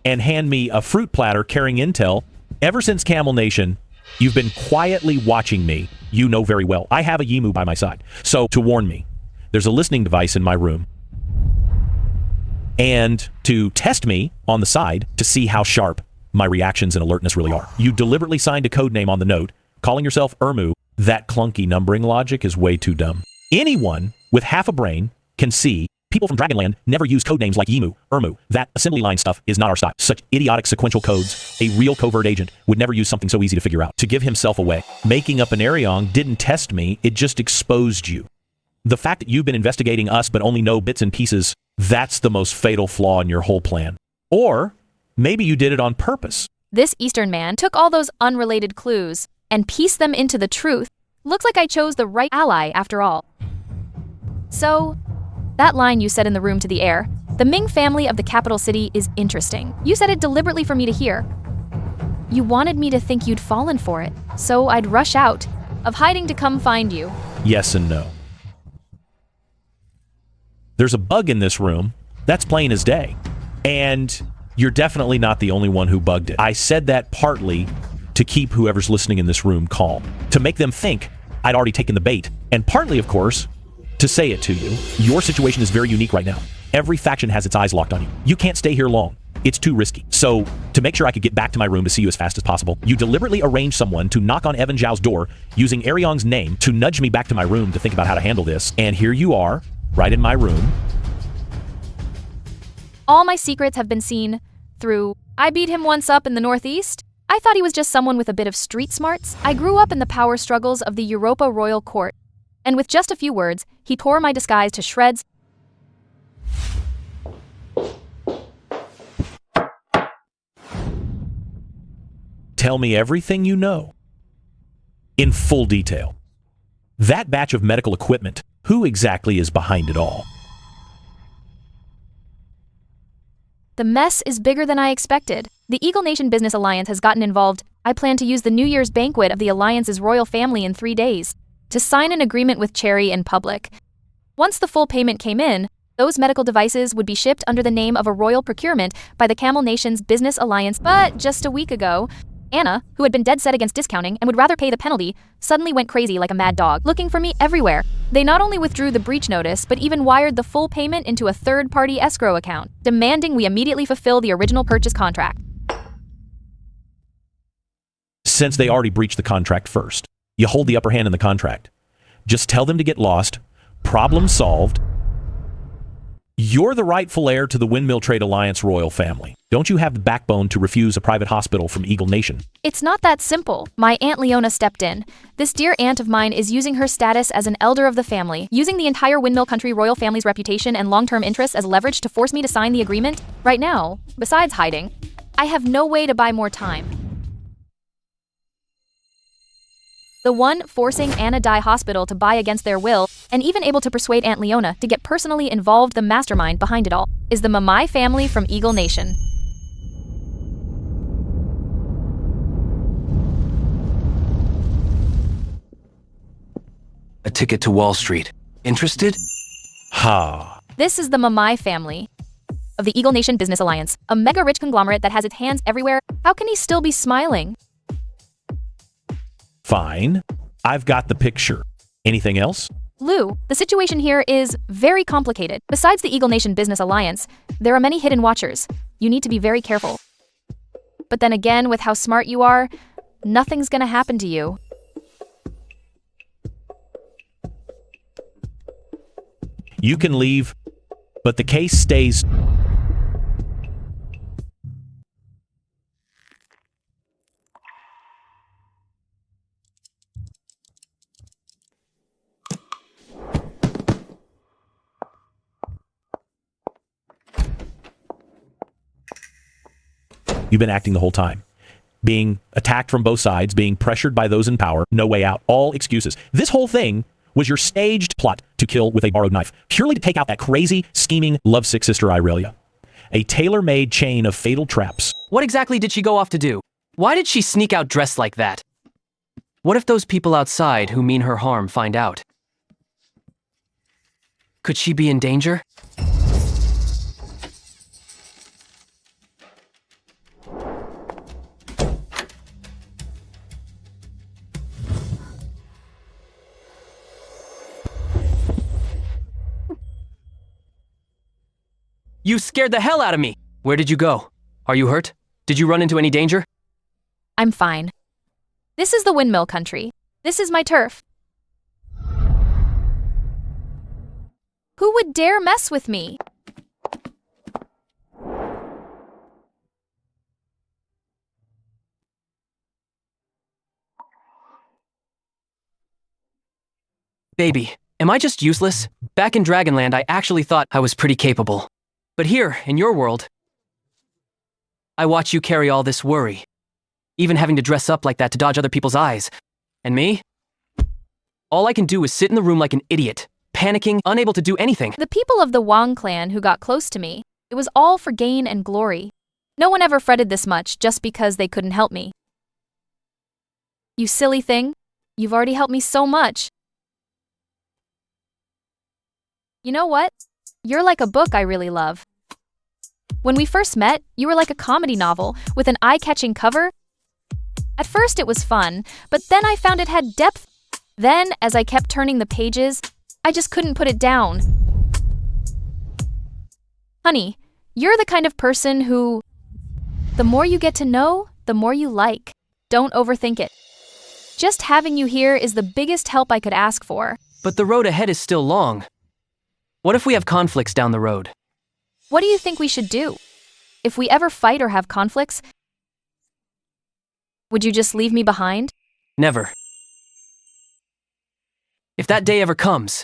and hand me a fruit platter carrying intel. Ever since Camel Nation, you've been quietly watching me. You know very well. I have a Yimu by my side. So, to warn me, there's a listening device in my room. And to test me on the side to see how sharp my reactions and alertness really are. You deliberately signed a code name on the note, calling yourself Irmu. That clunky numbering logic is way too dumb. Anyone with half a brain can see people from Dragonland never use code names like Yimu, Irmu. That assembly line stuff is not our style. Such idiotic sequential codes. A real covert agent would never use something so easy to figure out. To give himself away. Making up an Ariong didn't test me, it just exposed you. The fact that you've been investigating us but only know bits and pieces, that's the most fatal flaw in your whole plan. Or maybe you did it on purpose. This Eastern man took all those unrelated clues and pieced them into the truth. Looks like I chose the right ally after all. So, that line you said in the room to the Heir, the Ming family of the capital city, is interesting. You said it deliberately for me to hear. You wanted me to think you'd fallen for it, so I'd rush out of hiding to come find you. Yes and no. There's a bug in this room. That's plain as day. And you're definitely not the only one who bugged it. I said that partly to keep whoever's listening in this room calm, to make them think I'd already taken the bait, and partly, of course, to say it to you. Your situation is very unique right now. Every faction has its eyes locked on you. You can't stay here long. It's too risky. So, to make sure I could get back to my room to see you as fast as possible, you deliberately arranged someone to knock on Evan Zhao's door using Ariong's name to nudge me back to my room to think about how to handle this. And here you are, right in my room. All my secrets have been seen through. I beat him once up in the Northeast. I thought he was just someone with a bit of street smarts. I grew up in the power struggles of the Europa royal court. And with just a few words, he tore my disguise to shreds. Tell me everything you know. In full detail. That batch of medical equipment, who exactly is behind it all? The mess is bigger than I expected. The Eagle Nation Business Alliance has gotten involved. I plan to use the New Year's banquet of the Alliance's royal family in 3 days to sign an agreement with Cherry in public. Once the full payment came in, those medical devices would be shipped under the name of a royal procurement by the Camel Nation's Business Alliance. But just a week ago, Anna, who had been dead set against discounting and would rather pay the penalty, suddenly went crazy like a mad dog, looking for me everywhere. They not only withdrew the breach notice, but even wired the full payment into a third-party escrow account, demanding we immediately fulfill the original purchase contract. Since they already breached the contract first, you hold the upper hand in the contract. Just tell them to get lost. Problem solved. You're the rightful heir to the Windmill Trade Alliance royal family. Don't you have the backbone to refuse a private hospital from Eagle Nation? It's not that simple. My Aunt Leona stepped in. This dear aunt of mine is using her status as an elder of the family, using the entire Windmill Country royal family's reputation and long-term interests as leverage to force me to sign the agreement. Right now, besides hiding, I have no way to buy more time. The one forcing Anna Dai Hospital to buy against their will, and even able to persuade Aunt Leona to get personally involved, the mastermind behind it all, is the Mamai family from Eagle Nation. A ticket to Wall Street. Interested? Ha. This is the Mamai family of the Eagle Nation Business Alliance, a mega-rich conglomerate that has its hands everywhere. How can he still be smiling? Fine. I've got the picture. Anything else? Lou, the situation here is very complicated. Besides the Eagle Nation Business Alliance, there are many hidden watchers. You need to be very careful. But then again, with how smart you are, nothing's gonna happen to you. You can leave, but the case stays. You've been acting the whole time. Being attacked from both sides, being pressured by those in power, no way out, all excuses. This whole thing was your staged plot to kill with a borrowed knife, purely to take out that crazy, scheming, lovesick sister Aurelia. A tailor-made chain of fatal traps. What exactly did she go off to do? Why did she sneak out dressed like that? What if those people outside who mean her harm find out? Could she be in danger? You scared the hell out of me! Where did you go? Are you hurt? Did you run into any danger? I'm fine. This is the windmill country. This is my turf. Who would dare mess with me? Baby, am I just useless? Back in Dragonland, I actually thought I was pretty capable. But here, in your world, I watch you carry all this worry. Even having to dress up like that to dodge other people's eyes. And me? All I can do is sit in the room like an idiot, panicking, unable to do anything. The people of the Wang clan who got close to me, it was all for gain and glory. No one ever fretted this much just because they couldn't help me. You silly thing, you've already helped me so much. You know what? You're like a book I really love. When we first met, you were like a comedy novel with an eye-catching cover. At first it was fun, but then I found it had depth. Then, as I kept turning the pages, I just couldn't put it down. Honey, you're the kind of person who, the more you get to know, the more you like. Don't overthink it. Just having you here is the biggest help I could ask for. But the road ahead is still long. What if we have conflicts down the road? What do you think we should do? If we ever fight or have conflicts, would you just leave me behind? Never. If that day ever comes,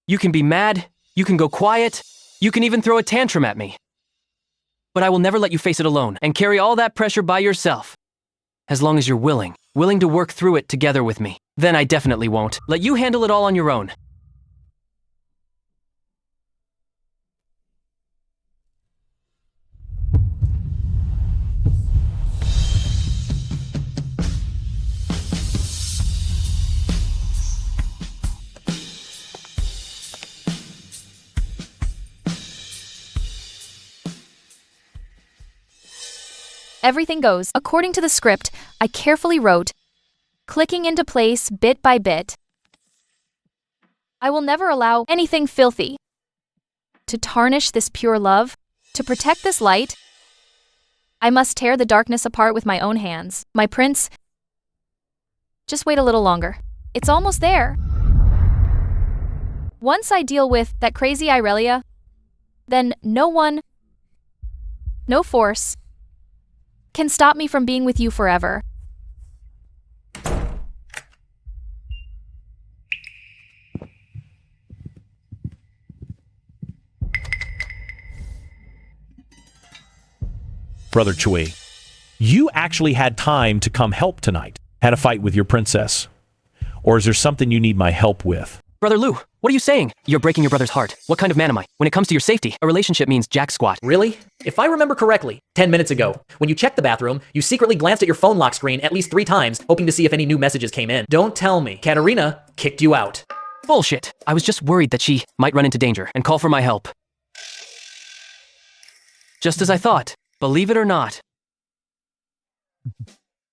you can be mad, you can go quiet, you can even throw a tantrum at me. But I will never let you face it alone and carry all that pressure by yourself. As long as you're willing to work through it together with me. Then I definitely won't let you handle it all on your own. Everything goes according to the script I carefully wrote, clicking into place bit by bit. I will never allow anything filthy to tarnish this pure love. To protect this light, I must tear the darkness apart with my own hands. My prince, just wait a little longer. It's almost there. Once I deal with that crazy Aurelia, then no one, no force, can stop me from being with you forever. Brother Chui, you actually had time to come help tonight. Had a fight with your princess. Or is there something you need my help with? Brother Lu, what are you saying? You're breaking your brother's heart. What kind of man am I? When it comes to your safety, a relationship means jack squat. Really? If I remember correctly, 10 minutes ago, when you checked the bathroom, you secretly glanced at your phone lock screen at least 3 times, hoping to see if any new messages came in. Don't tell me Katarina kicked you out. Bullshit. I was just worried that she might run into danger and call for my help. Just as I thought. Believe it or not.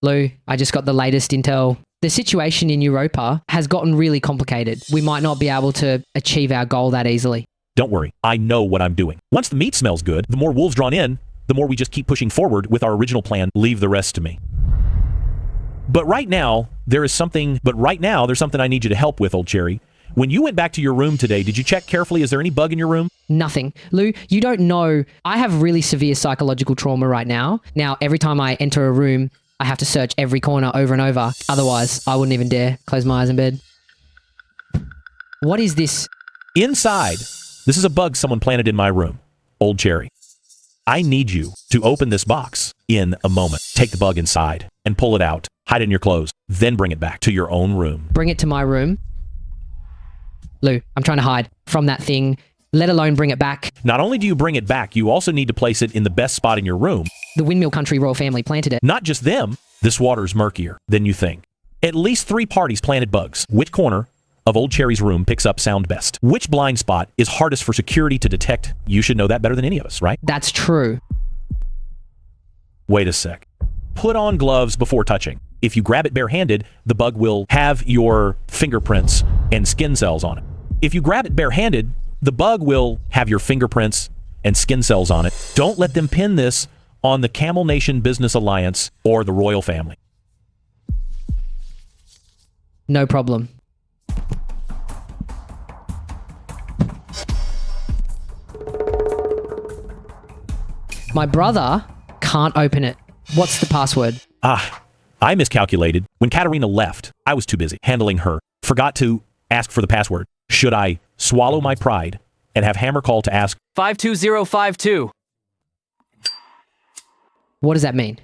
Lou, I just got the latest intel. The situation in Europa has gotten really complicated. We might not be able to achieve our goal that easily. Don't worry, I know what I'm doing. Once the meat smells good, the more wolves drawn in, the more we just keep pushing forward with our original plan. Leave the rest to me. But right now, there's something I need you to help with, old Cherry. When you went back to your room today, did you check carefully? Is there any bug in your room? Nothing. Lou, you don't know. I have really severe psychological trauma right now. Now, every time I enter a room, I have to search every corner over and over. Otherwise, I wouldn't even dare close my eyes in bed. What is this? Inside, this is a bug someone planted in my room. Old Cherry. I need you to open this box in a moment. Take the bug inside and pull it out. Hide it in your clothes. Then bring it back to your own room. Bring it to my room. Lou, I'm trying to hide from that thing, let alone bring it back. Not only do you bring it back, you also need to place it in the best spot in your room. The Windmill Country royal family planted it. Not just them. This water's murkier than you think. At least 3 parties planted bugs. Which corner of Old Cherry's room picks up sound best? Which blind spot is hardest for security to detect? You should know that better than any of us, right? That's true. Wait a sec. Put on gloves before touching. If you grab it barehanded, the bug will have your fingerprints and skin cells on it. If you grab it barehanded, the bug will have your fingerprints and skin cells on it. Don't let them pin this on the Camel Nation Business Alliance or the royal family. No problem. My brother can't open it. What's the password? I miscalculated. When Katerina left, I was too busy handling her. Forgot to ask for the password. Should I swallow my pride and have Hammer call to ask 52052? What does that mean?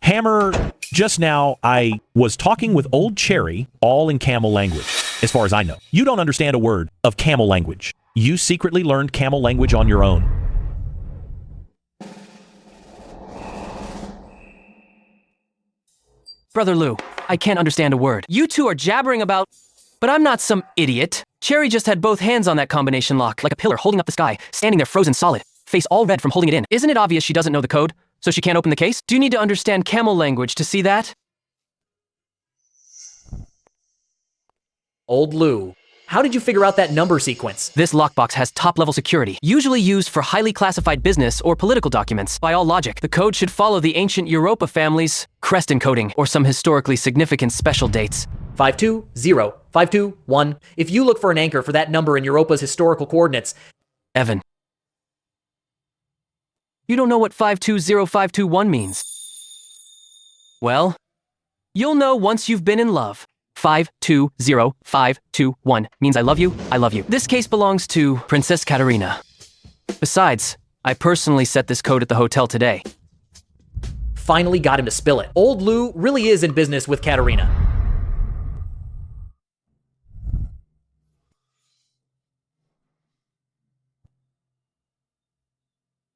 Hammer, just now I was talking with Old Cherry, all in camel language, as far as I know. You don't understand a word of camel language. You secretly learned camel language on your own. Brother Lou, I can't understand a word. You two are jabbering about... But I'm not some idiot. Cherry just had both hands on that combination lock, like a pillar holding up the sky, standing there frozen solid, face all red from holding it in. Isn't it obvious she doesn't know the code? So she can't open the case? Do you need to understand camel language to see that? Old Lou, how did you figure out that number sequence? This lockbox has top-level security, usually used for highly classified business or political documents. By all logic, the code should follow the ancient Europa family's crest encoding or some historically significant special dates. 520-521. If you look for an anchor for that number in Europa's historical coordinates... Evan. You don't know what 520521 means. Well, you'll know once you've been in love. 520521 means I love you, I love you. This case belongs to Princess Katerina. Besides, I personally set this code at the hotel today. Finally got him to spill it. Old Lou really is in business with Katerina.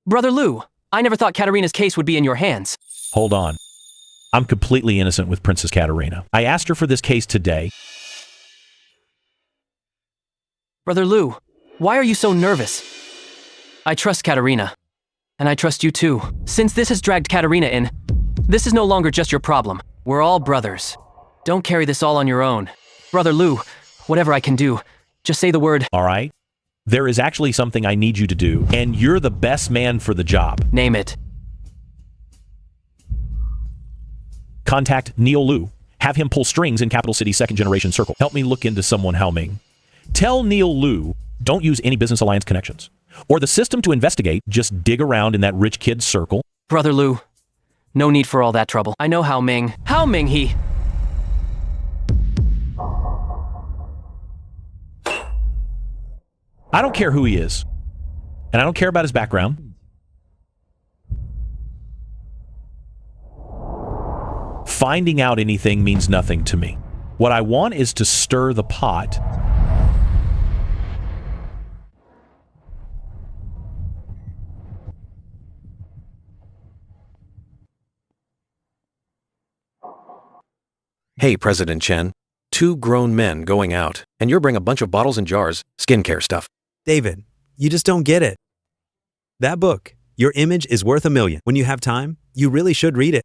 Brother Lou, I never thought Katerina's case would be in your hands. Hold on. I'm completely innocent with Princess Katerina. I asked her for this case today. Brother Lou, why are you so nervous? I trust Katerina. And I trust you too. Since this has dragged Katerina in, this is no longer just your problem. We're all brothers. Don't carry this all on your own. Brother Lou, whatever I can do, just say the word. All right. There is actually something I need you to do, and you're the best man for the job. Name it. Contact Neil Liu. Have him pull strings in Capital City's second-generation circle. Help me look into someone helming. Tell Neil Liu, don't use any business alliance connections. Or the system to investigate, just dig around in that rich kid's circle. Brother Lou, no need for all that trouble. I know Hao Ming. Hao Ming he... I don't care who he is. And I don't care about his background. Finding out anything means nothing to me. What I want is to stir the pot. Hey, President Chen. 2 grown men going out, and you're bringing a bunch of bottles and jars, skincare stuff. David, you just don't get it. That book, Your Image is Worth a Million. When you have time, you really should read it.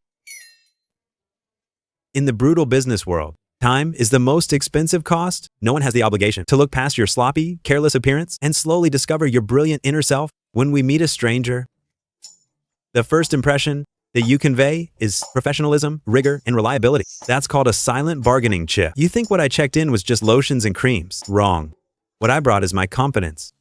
In the brutal business world, time is the most expensive cost. No one has the obligation to look past your sloppy, careless appearance and slowly discover your brilliant inner self. When we meet a stranger, the first impression that you convey is professionalism, rigor, and reliability. That's called a silent bargaining chip. You think what I checked in was just lotions and creams. Wrong. What I brought is my confidence.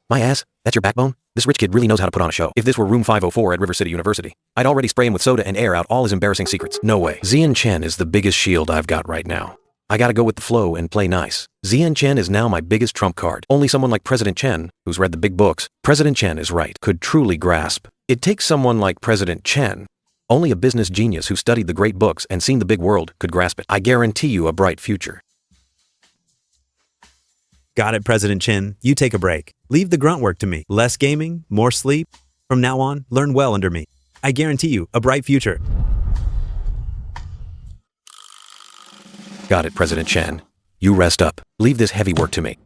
My ass? That's your backbone? This rich kid really knows how to put on a show. If this were room 504 at River City University, I'd already spray him with soda and air out all his embarrassing secrets. No way. Zian Chen is the biggest shield I've got right now. I gotta go with the flow and play nice. Zian Chen is now my biggest trump card. Only someone like President Chen, who's read the big books, President Chen is right, could truly grasp. It takes someone like President Chen. Only a business genius who studied the great books and seen the big world could grasp it. I guarantee you a bright future. Got it, President Chen. You take a break. Leave the grunt work to me. Less gaming, more sleep. From now on, learn well under me. I guarantee you a bright future. Got it, President Chen. You rest up. Leave this heavy work to me.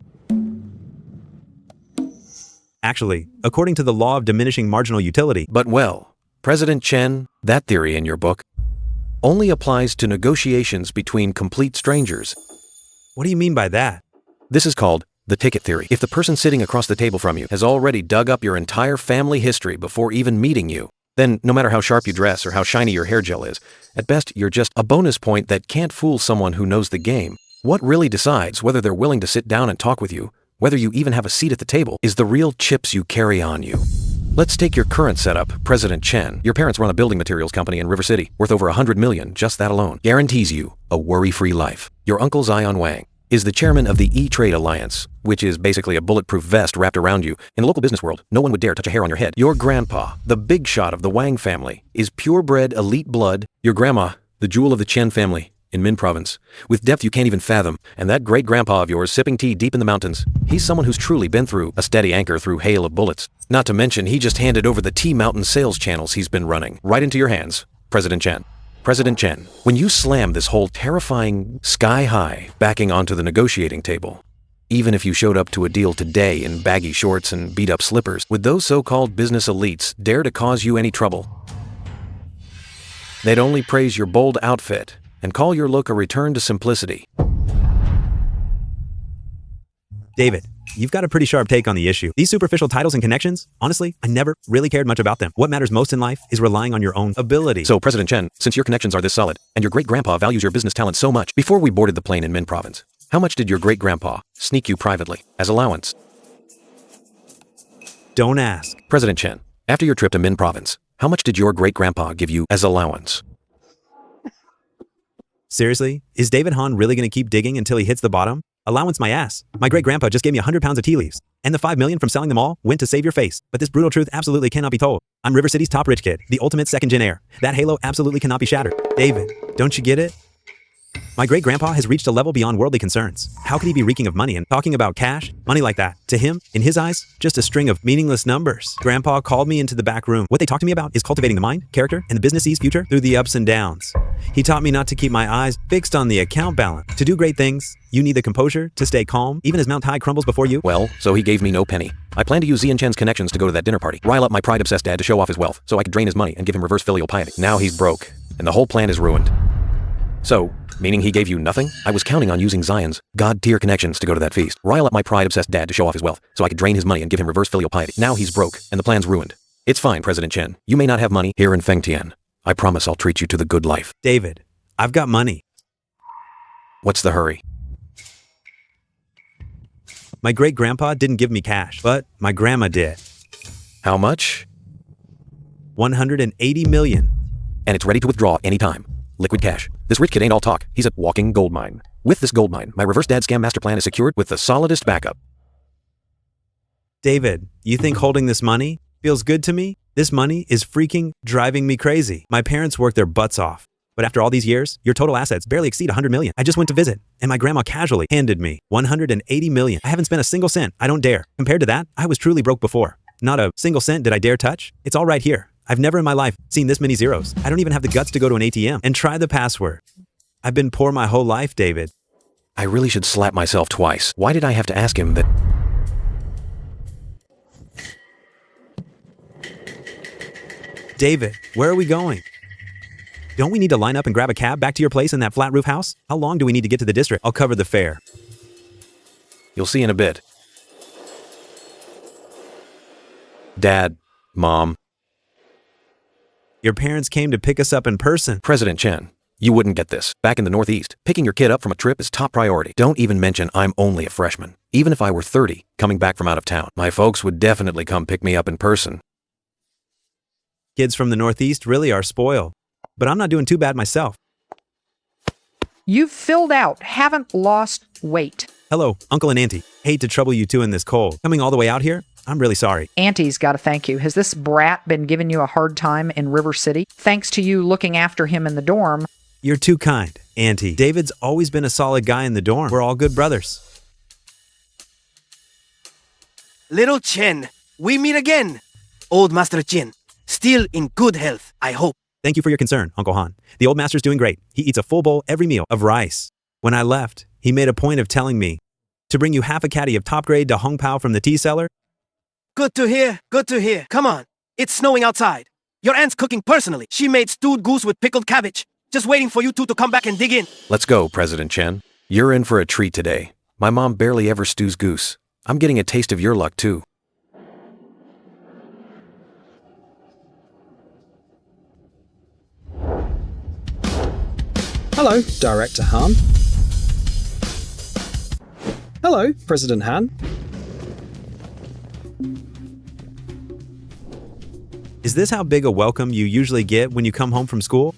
Actually, according to the law of diminishing marginal utility. But well, President Chen, that theory in your book only applies to negotiations between complete strangers. What do you mean by that? This is called the ticket theory. If the person sitting across the table from you has already dug up your entire family history before even meeting you, then no matter how sharp you dress or how shiny your hair gel is, at best you're just a bonus point that can't fool someone who knows the game. What really decides whether they're willing to sit down and talk with you, whether you even have a seat at the table, is the real chips you carry on you. Let's take your current setup, President Chen. Your parents run a building materials company in River City, worth over $100 million, just that alone. Guarantees you a worry-free life. Your uncle Zion Wang is the chairman of the E-Trade Alliance, which is basically a bulletproof vest wrapped around you. In the local business world, no one would dare touch a hair on your head. Your grandpa, the big shot of the Wang family, is purebred elite blood. Your grandma, the jewel of the Chen family, in Min Province, with depth you can't even fathom. And that great-grandpa of yours sipping tea deep in the mountains, he's someone who's truly been through a steady anchor through hail of bullets. Not to mention, he just handed over the Tea Mountain sales channels he's been running right into your hands, President Chen. President Chen, when you slam this whole terrifying sky-high backing onto the negotiating table, even if you showed up to a deal today in baggy shorts and beat-up slippers, would those so-called business elites dare to cause you any trouble? They'd only praise your bold outfit and call your look a return to simplicity. David, you've got a pretty sharp take on the issue. These superficial titles and connections, honestly, I never really cared much about them. What matters most in life is relying on your own ability. So, President Chen, since your connections are this solid, and your great-grandpa values your business talent so much, before we boarded the plane in Min Province, how much did your great-grandpa sneak you privately as allowance? Don't ask. President Chen, after your trip to Min Province, how much did your great-grandpa give you as allowance? Seriously? Is David Hahn really going to keep digging until he hits the bottom? Allowance my ass. My great-grandpa just gave me 100 pounds of tea leaves. And the $5 million from selling them all went to save your face. But this brutal truth absolutely cannot be told. I'm River City's top rich kid, the ultimate second-gen heir. That halo absolutely cannot be shattered. David, don't you get it? My great-grandpa has reached a level beyond worldly concerns. How could he be reeking of money and talking about cash? Money like that. To him, in his eyes, just a string of meaningless numbers. Grandpa called me into the back room. What they talked to me about is cultivating the mind, character, and the business's future through the ups and downs. He taught me not to keep my eyes fixed on the account balance. To do great things, you need the composure to stay calm, even as Mount High crumbles before you. Well, so he gave me no penny. I plan to use Zian Chen's connections to go to that dinner party, rile up my pride-obsessed dad to show off his wealth, so I could drain his money and give him reverse filial piety. Now he's broke, and the whole plan is ruined. So, meaning he gave you nothing? I was counting on using Zion's God-tier connections to go to that feast, rile up my pride-obsessed dad to show off his wealth, so I could drain his money and give him reverse filial piety. Now he's broke, and the plan's ruined. It's fine, President Chen. You may not have money here in Fengtian. I promise I'll treat you to the good life. David, I've got money. What's the hurry? My great-grandpa didn't give me cash, but my grandma did. How much? 180 million. And it's ready to withdraw anytime. Liquid cash. This rich kid ain't all talk. He's a walking gold mine. With this gold mine, my reverse dad scam master plan is secured with the solidest backup. David, you think holding this money feels good to me? This money is freaking driving me crazy. My parents worked their butts off. But after all these years, your total assets barely exceed 100 million. I just went to visit, and my grandma casually handed me 180 million. I haven't spent a single cent. I don't dare. Compared to that, I was truly broke before. Not a single cent did I dare touch. It's all right here. I've never in my life seen this many zeros. I don't even have the guts to go to an ATM and try the password. I've been poor my whole life, David. I really should slap myself twice. Why did I have to ask him that? David, where are we going? Don't we need to line up and grab a cab back to your place in that flat roof house? How long do we need to get to the district? I'll cover the fare. You'll see in a bit. Dad, Mom. Your parents came to pick us up in person. President Chen, You wouldn't get this. Back in the Northeast, picking your kid up from a trip is top priority. Don't even mention I'm only a freshman. Even if I were 30, coming back from out of town, my folks would definitely come pick me up in person. Kids from the Northeast really are spoiled. But I'm not doing too bad myself. You've filled out, haven't lost weight. Hello, Uncle and Auntie. Hate to trouble you two in this cold. Coming all the way out here? I'm really sorry. Auntie's got to thank you. Has this brat been giving you a hard time in River City? Thanks to you looking after him in the dorm. You're too kind, Auntie. David's always been a solid guy in the dorm. We're all good brothers. Little Chen, we meet again. Old Master Chen, still in good health, I hope. Thank you for your concern, Uncle Han. The old master's doing great. He eats a full bowl every meal of rice. When I left, he made a point of telling me to bring you half a caddy of top-grade Da Hong Pao from the tea cellar. Good to hear, good to hear. Come on, it's snowing outside. Your aunt's cooking personally. She made stewed goose with pickled cabbage. Just waiting for you two to come back and dig in. Let's go, President Chen. You're in for a treat today. My mom barely ever stews goose. I'm getting a taste of your luck, too. Hello, Director Han. Hello, President Han. Is this how big a welcome you usually get when you come home from school?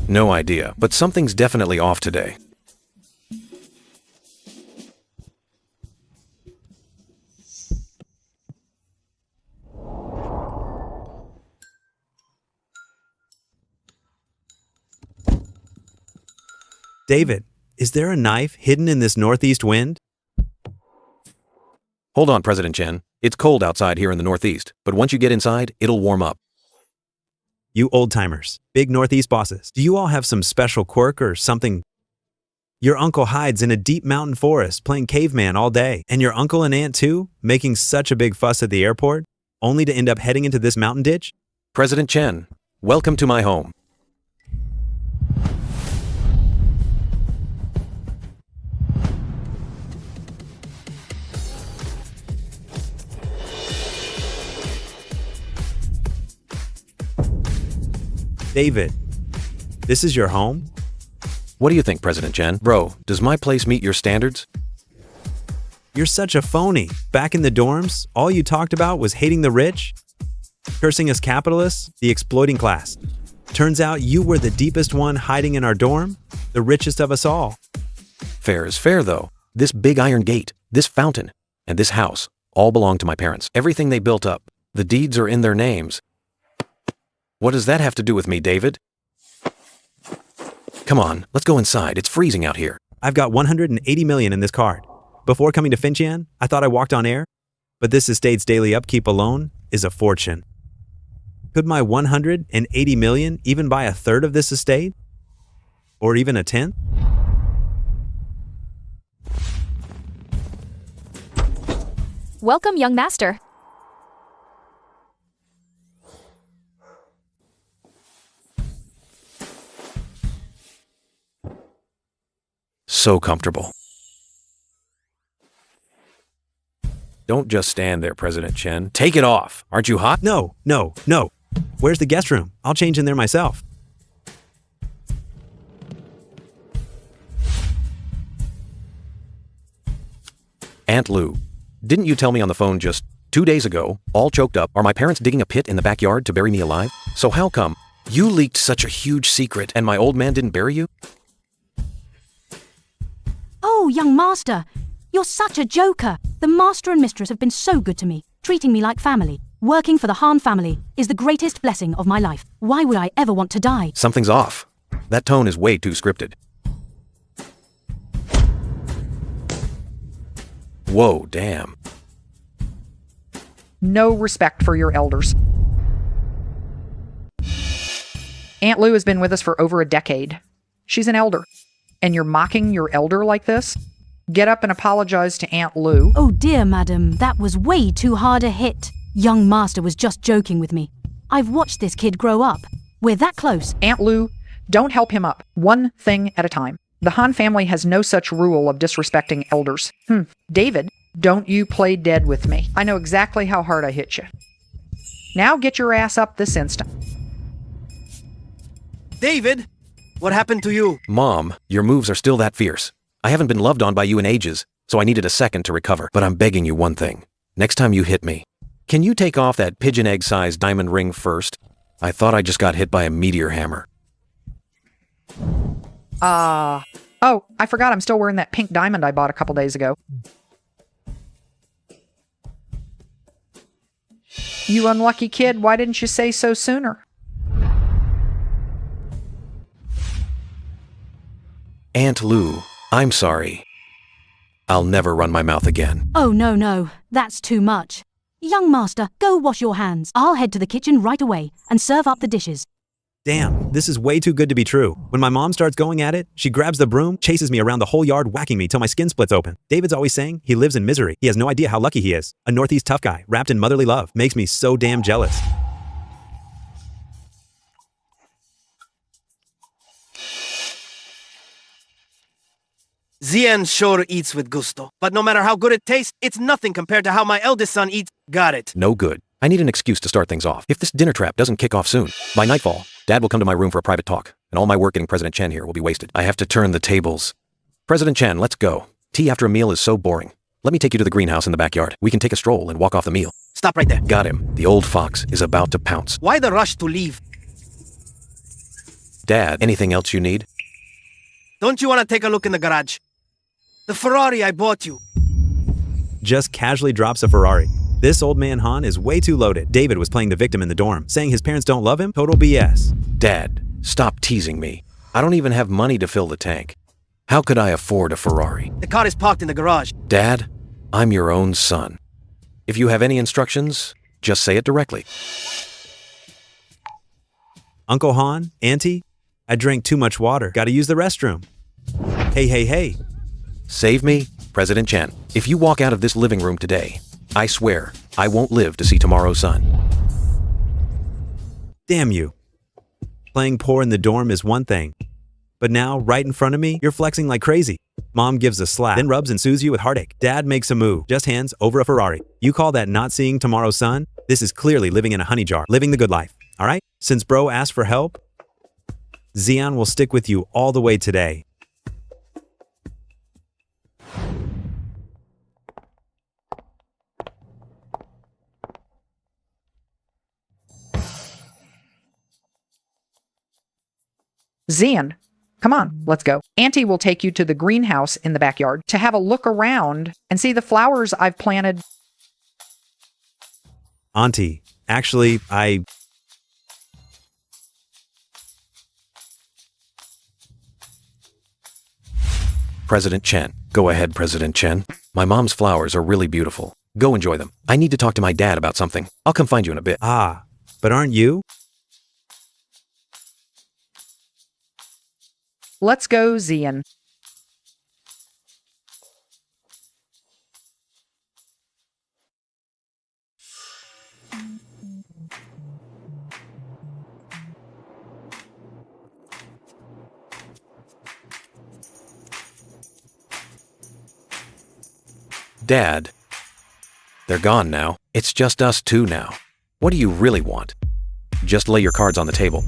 No idea, but something's definitely off today. David, is there a knife hidden in this northeast wind? Hold on, President Chen. It's cold outside here in the Northeast, but once you get inside, it'll warm up. You old-timers, big Northeast bosses, do you all have some special quirk or something? Your uncle hides in a deep mountain forest playing caveman all day, and your uncle and aunt too, making such a big fuss at the airport, only to end up heading into this mountain ditch? President Chen, welcome to my home. David, this is your home? What do you think, President Chen? Bro, does my place meet your standards? You're such a phony. Back in the dorms, all you talked about was hating the rich, cursing us capitalists, the exploiting class. Turns out you were the deepest one hiding in our dorm, the richest of us all. Fair is fair, though. This big iron gate, this fountain, and this house all belong to my parents. Everything they built up, the deeds are in their names. What does that have to do with me, David? Come on, let's go inside. It's freezing out here. I've got 180 million in this card. Before coming to Finchian, I thought I walked on air, but this estate's daily upkeep alone is a fortune. Could my 180 million even buy a third of this estate? Or even a tenth? Welcome, young master. So comfortable. Don't just stand there, President Chen. Take it off. Aren't you hot? No. Where's the guest room? I'll change in there myself. Aunt Lou, didn't you tell me on the phone just 2 days ago, all choked up, are my parents digging a pit in the backyard to bury me alive? So how come you leaked such a huge secret and my old man didn't bury you? Oh, young master, you're such a joker. The master and mistress have been so good to me, treating me like family. Working for the Han family is the greatest blessing of my life. Why would I ever want to die? Something's off. That tone is way too scripted. Whoa, damn. No respect for your elders. Aunt Lou has been with us for over a decade. She's an elder. And you're mocking your elder like this? Get up and apologize to Aunt Lou. Oh dear, madam, that was way too hard a hit. Young master was just joking with me. I've watched this kid grow up. We're that close. Aunt Lou, don't help him up. One thing at a time. The Han family has no such rule of disrespecting elders. David, don't you play dead with me. I know exactly how hard I hit you. Now get your ass up this instant. David, what happened to you? Mom, your moves are still that fierce. I haven't been loved on by you in ages, so I needed a second to recover. But I'm begging you one thing. Next time you hit me, can you take off that pigeon egg-sized diamond ring first? I thought I just got hit by a meteor hammer. Oh, I forgot I'm still wearing that pink diamond I bought a couple days ago. You unlucky kid, why didn't you say so sooner? Aunt Lou, I'm sorry. I'll never run my mouth again. Oh, no, that's too much. Young master, go wash your hands. I'll head to the kitchen right away and serve up the dishes. Damn, this is way too good to be true. When my mom starts going at it, she grabs the broom, chases me around the whole yard, whacking me till my skin splits open. David's always saying he lives in misery. He has no idea how lucky he is. A Northeast tough guy, wrapped in motherly love, makes me so damn jealous. Zian sure eats with gusto, but no matter how good it tastes, it's nothing compared to how my eldest son eats. Got it. No good. I need an excuse to start things off. If this dinner trap doesn't kick off soon, by nightfall, Dad will come to my room for a private talk, and all my work getting President Chen here will be wasted. I have to turn the tables. President Chen, let's go. Tea after a meal is so boring. Let me take you to the greenhouse in the backyard. We can take a stroll and walk off the meal. Stop right there. Got him. The old fox is about to pounce. Why the rush to leave? Dad, anything else you need? Don't you want to take a look in the garage? The Ferrari I bought you. Just casually drops a Ferrari. This old man Han is way too loaded. David was playing the victim in the dorm, saying his parents don't love him. Total BS. Dad, stop teasing me. I don't even have money to fill the tank. How could I afford a Ferrari? The car is parked in the garage. Dad, I'm your own son. If you have any instructions, just say it directly. Uncle Han, Auntie, I drank too much water. Gotta use the restroom. Hey. Save me, President Chen. If you walk out of this living room today, I swear I won't live to see tomorrow's sun. Damn you. Playing poor in the dorm is one thing. But now, right in front of me, you're flexing like crazy. Mom gives a slap, then rubs and soothes you with heartache. Dad makes a move, just hands over a Ferrari. You call that not seeing tomorrow's sun? This is clearly living in a honey jar, living the good life. All right? Since bro asked for help, Xian will stick with you all the way today. Zian, come on, let's go. Auntie will take you to the greenhouse in the backyard to have a look around and see the flowers I've planted. Auntie, actually, President Chen. Go ahead, President Chen. My mom's flowers are really beautiful. Go enjoy them. I need to talk to my dad about something. I'll come find you in a bit. Ah, but aren't you? Let's go, Zian. Dad, they're gone now. It's just us two now. What do you really want? Just lay your cards on the table.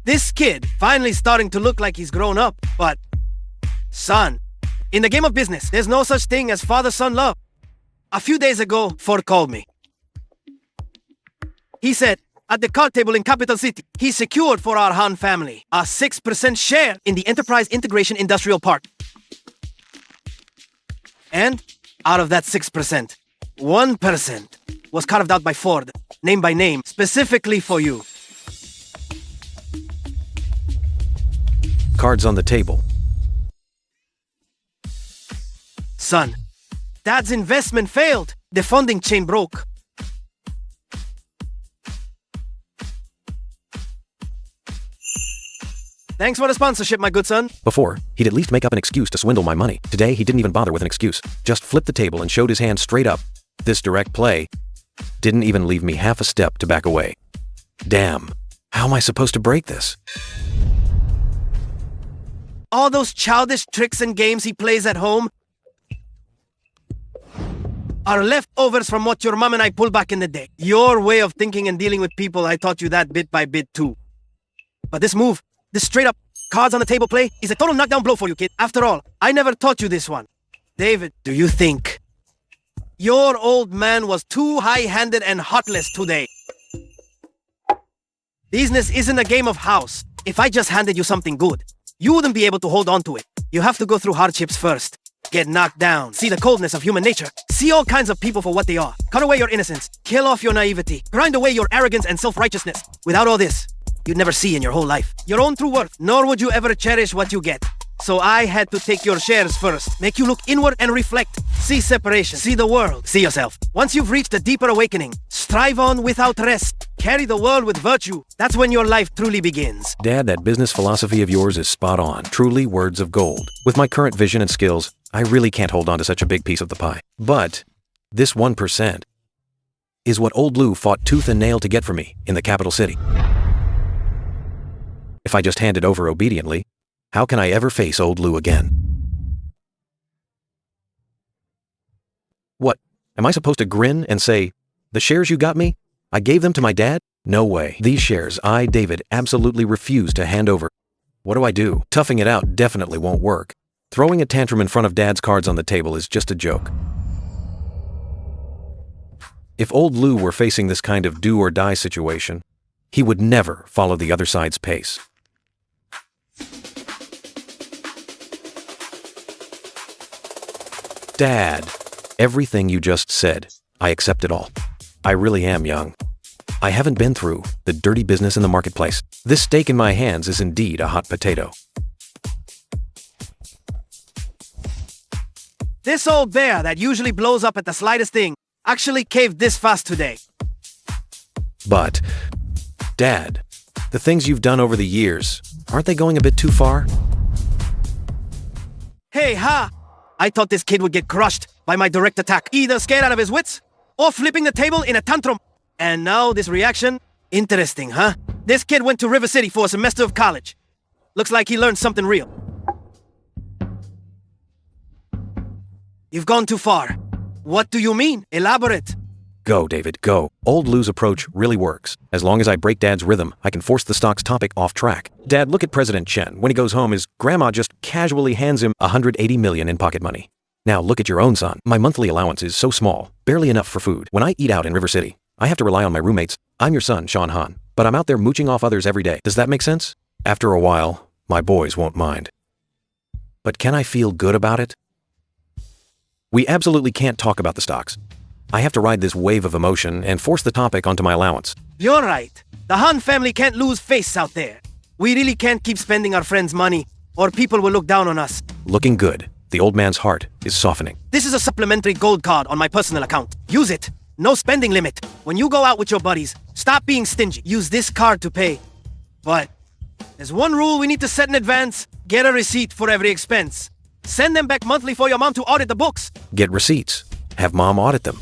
This kid finally starting to look like he's grown up, but... Son, in the game of business, there's no such thing as father-son love. A few days ago, Ford called me. He said, at the card table in Capital City, he secured for our Han family a 6% share in the Enterprise Integration Industrial Park. And out of that 6%, 1% was carved out by Ford, name by name, specifically for you. Cards on the table. Son, Dad's investment failed. The funding chain broke. Thanks for the sponsorship, my good son. Before, he'd at least make up an excuse to swindle my money. Today, he didn't even bother with an excuse. Just flipped the table and showed his hand straight up. This direct play didn't even leave me half a step to back away. Damn, how am I supposed to break this? All those childish tricks and games he plays at home are leftovers from what your mom and I pulled back in the day. Your way of thinking and dealing with people, I taught you that bit by bit too. But this move, this straight up cards on the table play, is a total knockdown blow for you, kid. After all, I never taught you this one. David, do you think your old man was too high-handed and heartless today? Business isn't a game of house. If I just handed you something good, you wouldn't be able to hold on to it. You have to go through hardships first. Get knocked down. See the coldness of human nature. See all kinds of people for what they are. Cut away your innocence. Kill off your naivety. Grind away your arrogance and self-righteousness. Without all this, you'd never see in your whole life your own true worth, nor would you ever cherish what you get. So I had to take your shares first, make you look inward and reflect. See separation, see the world, see yourself. Once you've reached a deeper awakening, strive on without rest. Carry the world with virtue. That's when your life truly begins. Dad, that business philosophy of yours is spot on. Truly words of gold. With my current vision and skills, I really can't hold on to such a big piece of the pie. But this 1% is what old Lou fought tooth and nail to get for me in the capital city. If I just hand it over obediently, how can I ever face old Lou again? What? Am I supposed to grin and say, "The shares you got me? I gave them to my dad?" No way. These shares I, David, absolutely refuse to hand over. What do I do? Toughing it out definitely won't work. Throwing a tantrum in front of Dad's cards on the table is just a joke. If old Lou were facing this kind of do-or-die situation, he would never follow the other side's pace. Dad, everything you just said, I accept it all. I really am young. I haven't been through the dirty business in the marketplace. This steak in my hands is indeed a hot potato. This old bear that usually blows up at the slightest thing actually caved this fast today. But, Dad, the things you've done over the years, aren't they going a bit too far? Hey, ha! I thought this kid would get crushed by my direct attack, either scared out of his wits or flipping the table in a tantrum. And now this reaction? Interesting, huh? This kid went to River City for a semester of college. Looks like he learned something real. You've gone too far. What do you mean? Elaborate. Go, David, go. Old Lou's approach really works. As long as I break Dad's rhythm, I can force the stock's topic off track. Dad, look at President Chen. When he goes home, his grandma just casually hands him $180 million in pocket money. Now look at your own son. My monthly allowance is so small, barely enough for food. When I eat out in River City, I have to rely on my roommates. I'm your son, Sean Han, but I'm out there mooching off others every day. Does that make sense? After a while, my boys won't mind. But can I feel good about it? We absolutely can't talk about the stocks. I have to ride this wave of emotion and force the topic onto my allowance. You're right. The Han family can't lose face out there. We really can't keep spending our friends' money, or people will look down on us. Looking good. The old man's heart is softening. This is a supplementary gold card on my personal account. Use it. No spending limit. When you go out with your buddies, stop being stingy. Use this card to pay. But there's one rule we need to set in advance. Get a receipt for every expense. Send them back monthly for your mom to audit the books. Get receipts. Have mom audit them.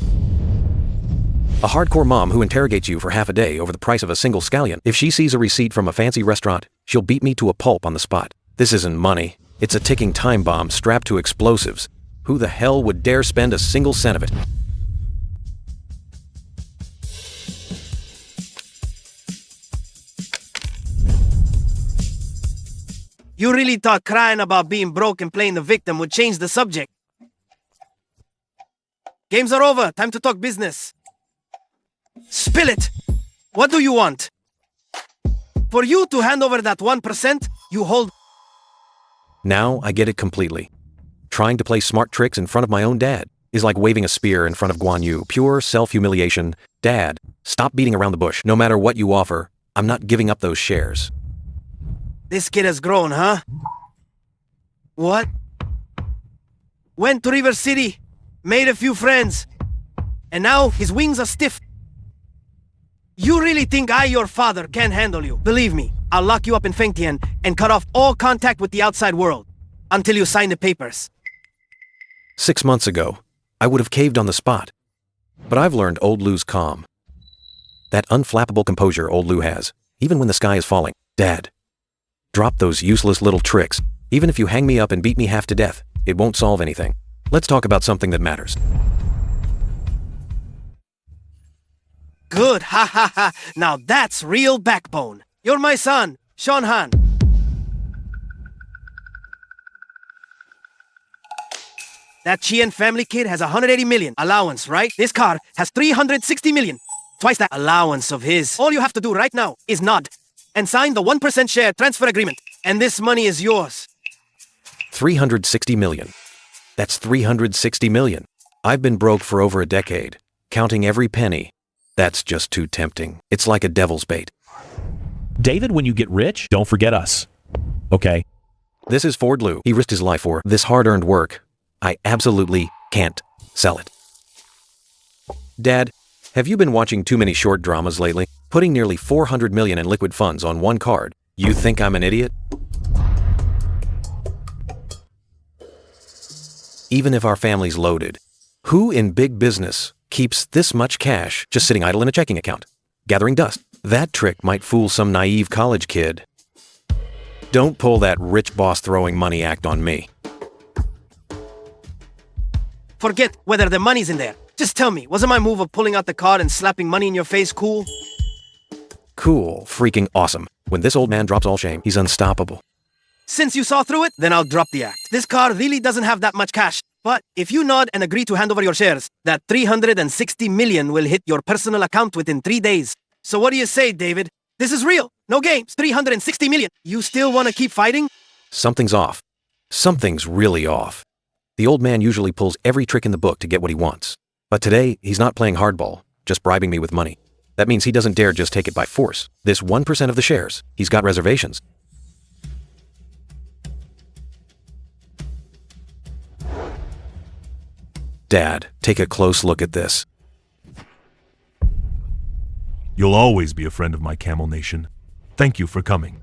A hardcore mom who interrogates you for half a day over the price of a single scallion. If she sees a receipt from a fancy restaurant, she'll beat me to a pulp on the spot. This isn't money. It's a ticking time bomb strapped to explosives. Who the hell would dare spend a single cent of it? You really thought crying about being broke and playing the victim would change the subject? Games are over. Time to talk business. Spill it! What do you want? For you to hand over that 1% you hold... Now I get it completely. Trying to play smart tricks in front of my own dad is like waving a spear in front of Guan Yu. Pure self-humiliation. Dad, stop beating around the bush. No matter what you offer, I'm not giving up those shares. This kid has grown, huh? What? Went to River City, made a few friends, and now his wings are stiff. You really think I, your father, can handle you? Believe me, I'll lock you up in Fengtian and cut off all contact with the outside world until you sign the papers. 6 months ago, I would have caved on the spot. But I've learned old Lou's calm. That unflappable composure old Lou has, even when the sky is falling. Dad, drop those useless little tricks. Even if you hang me up and beat me half to death, it won't solve anything. Let's talk about something that matters. Good, ha ha ha. Now that's real backbone. You're my son. Sean Han. That Chien family kid has 180 million allowance, right? This car has 360 million. Twice that allowance of his. All you have to do right now is nod and sign the 1% share transfer agreement, and this money is yours. 360 million. That's 360 million. I've been broke for over a decade, counting every penny. That's just too tempting. It's like a devil's bait. David, when you get rich, don't forget us. Okay? This is Ford Liu. He risked his life for this hard-earned work. I absolutely can't sell it. Dad, have you been watching too many short dramas lately? Putting nearly 400 million in liquid funds on one card. You think I'm an idiot? Even if our family's loaded, who in big business keeps this much cash just sitting idle in a checking account, gathering dust? That trick might fool some naive college kid. Don't pull that rich boss throwing money act on me. Forget whether the money's in there. Just tell me, wasn't my move of pulling out the card and slapping money in your face cool? Cool, freaking awesome. When this old man drops all shame, he's unstoppable. Since you saw through it, then I'll drop the act. This car really doesn't have that much cash. But if you nod and agree to hand over your shares, that 360 million will hit your personal account within 3 days. So what do you say, David? This is real. No games. 360 million. You still want to keep fighting? Something's off. Something's really off. The old man usually pulls every trick in the book to get what he wants. But today, he's not playing hardball, just bribing me with money. That means he doesn't dare just take it by force. This 1% of the shares, he's got reservations. Dad, take a close look at this. You'll always be a friend of my Camel Nation. Thank you for coming.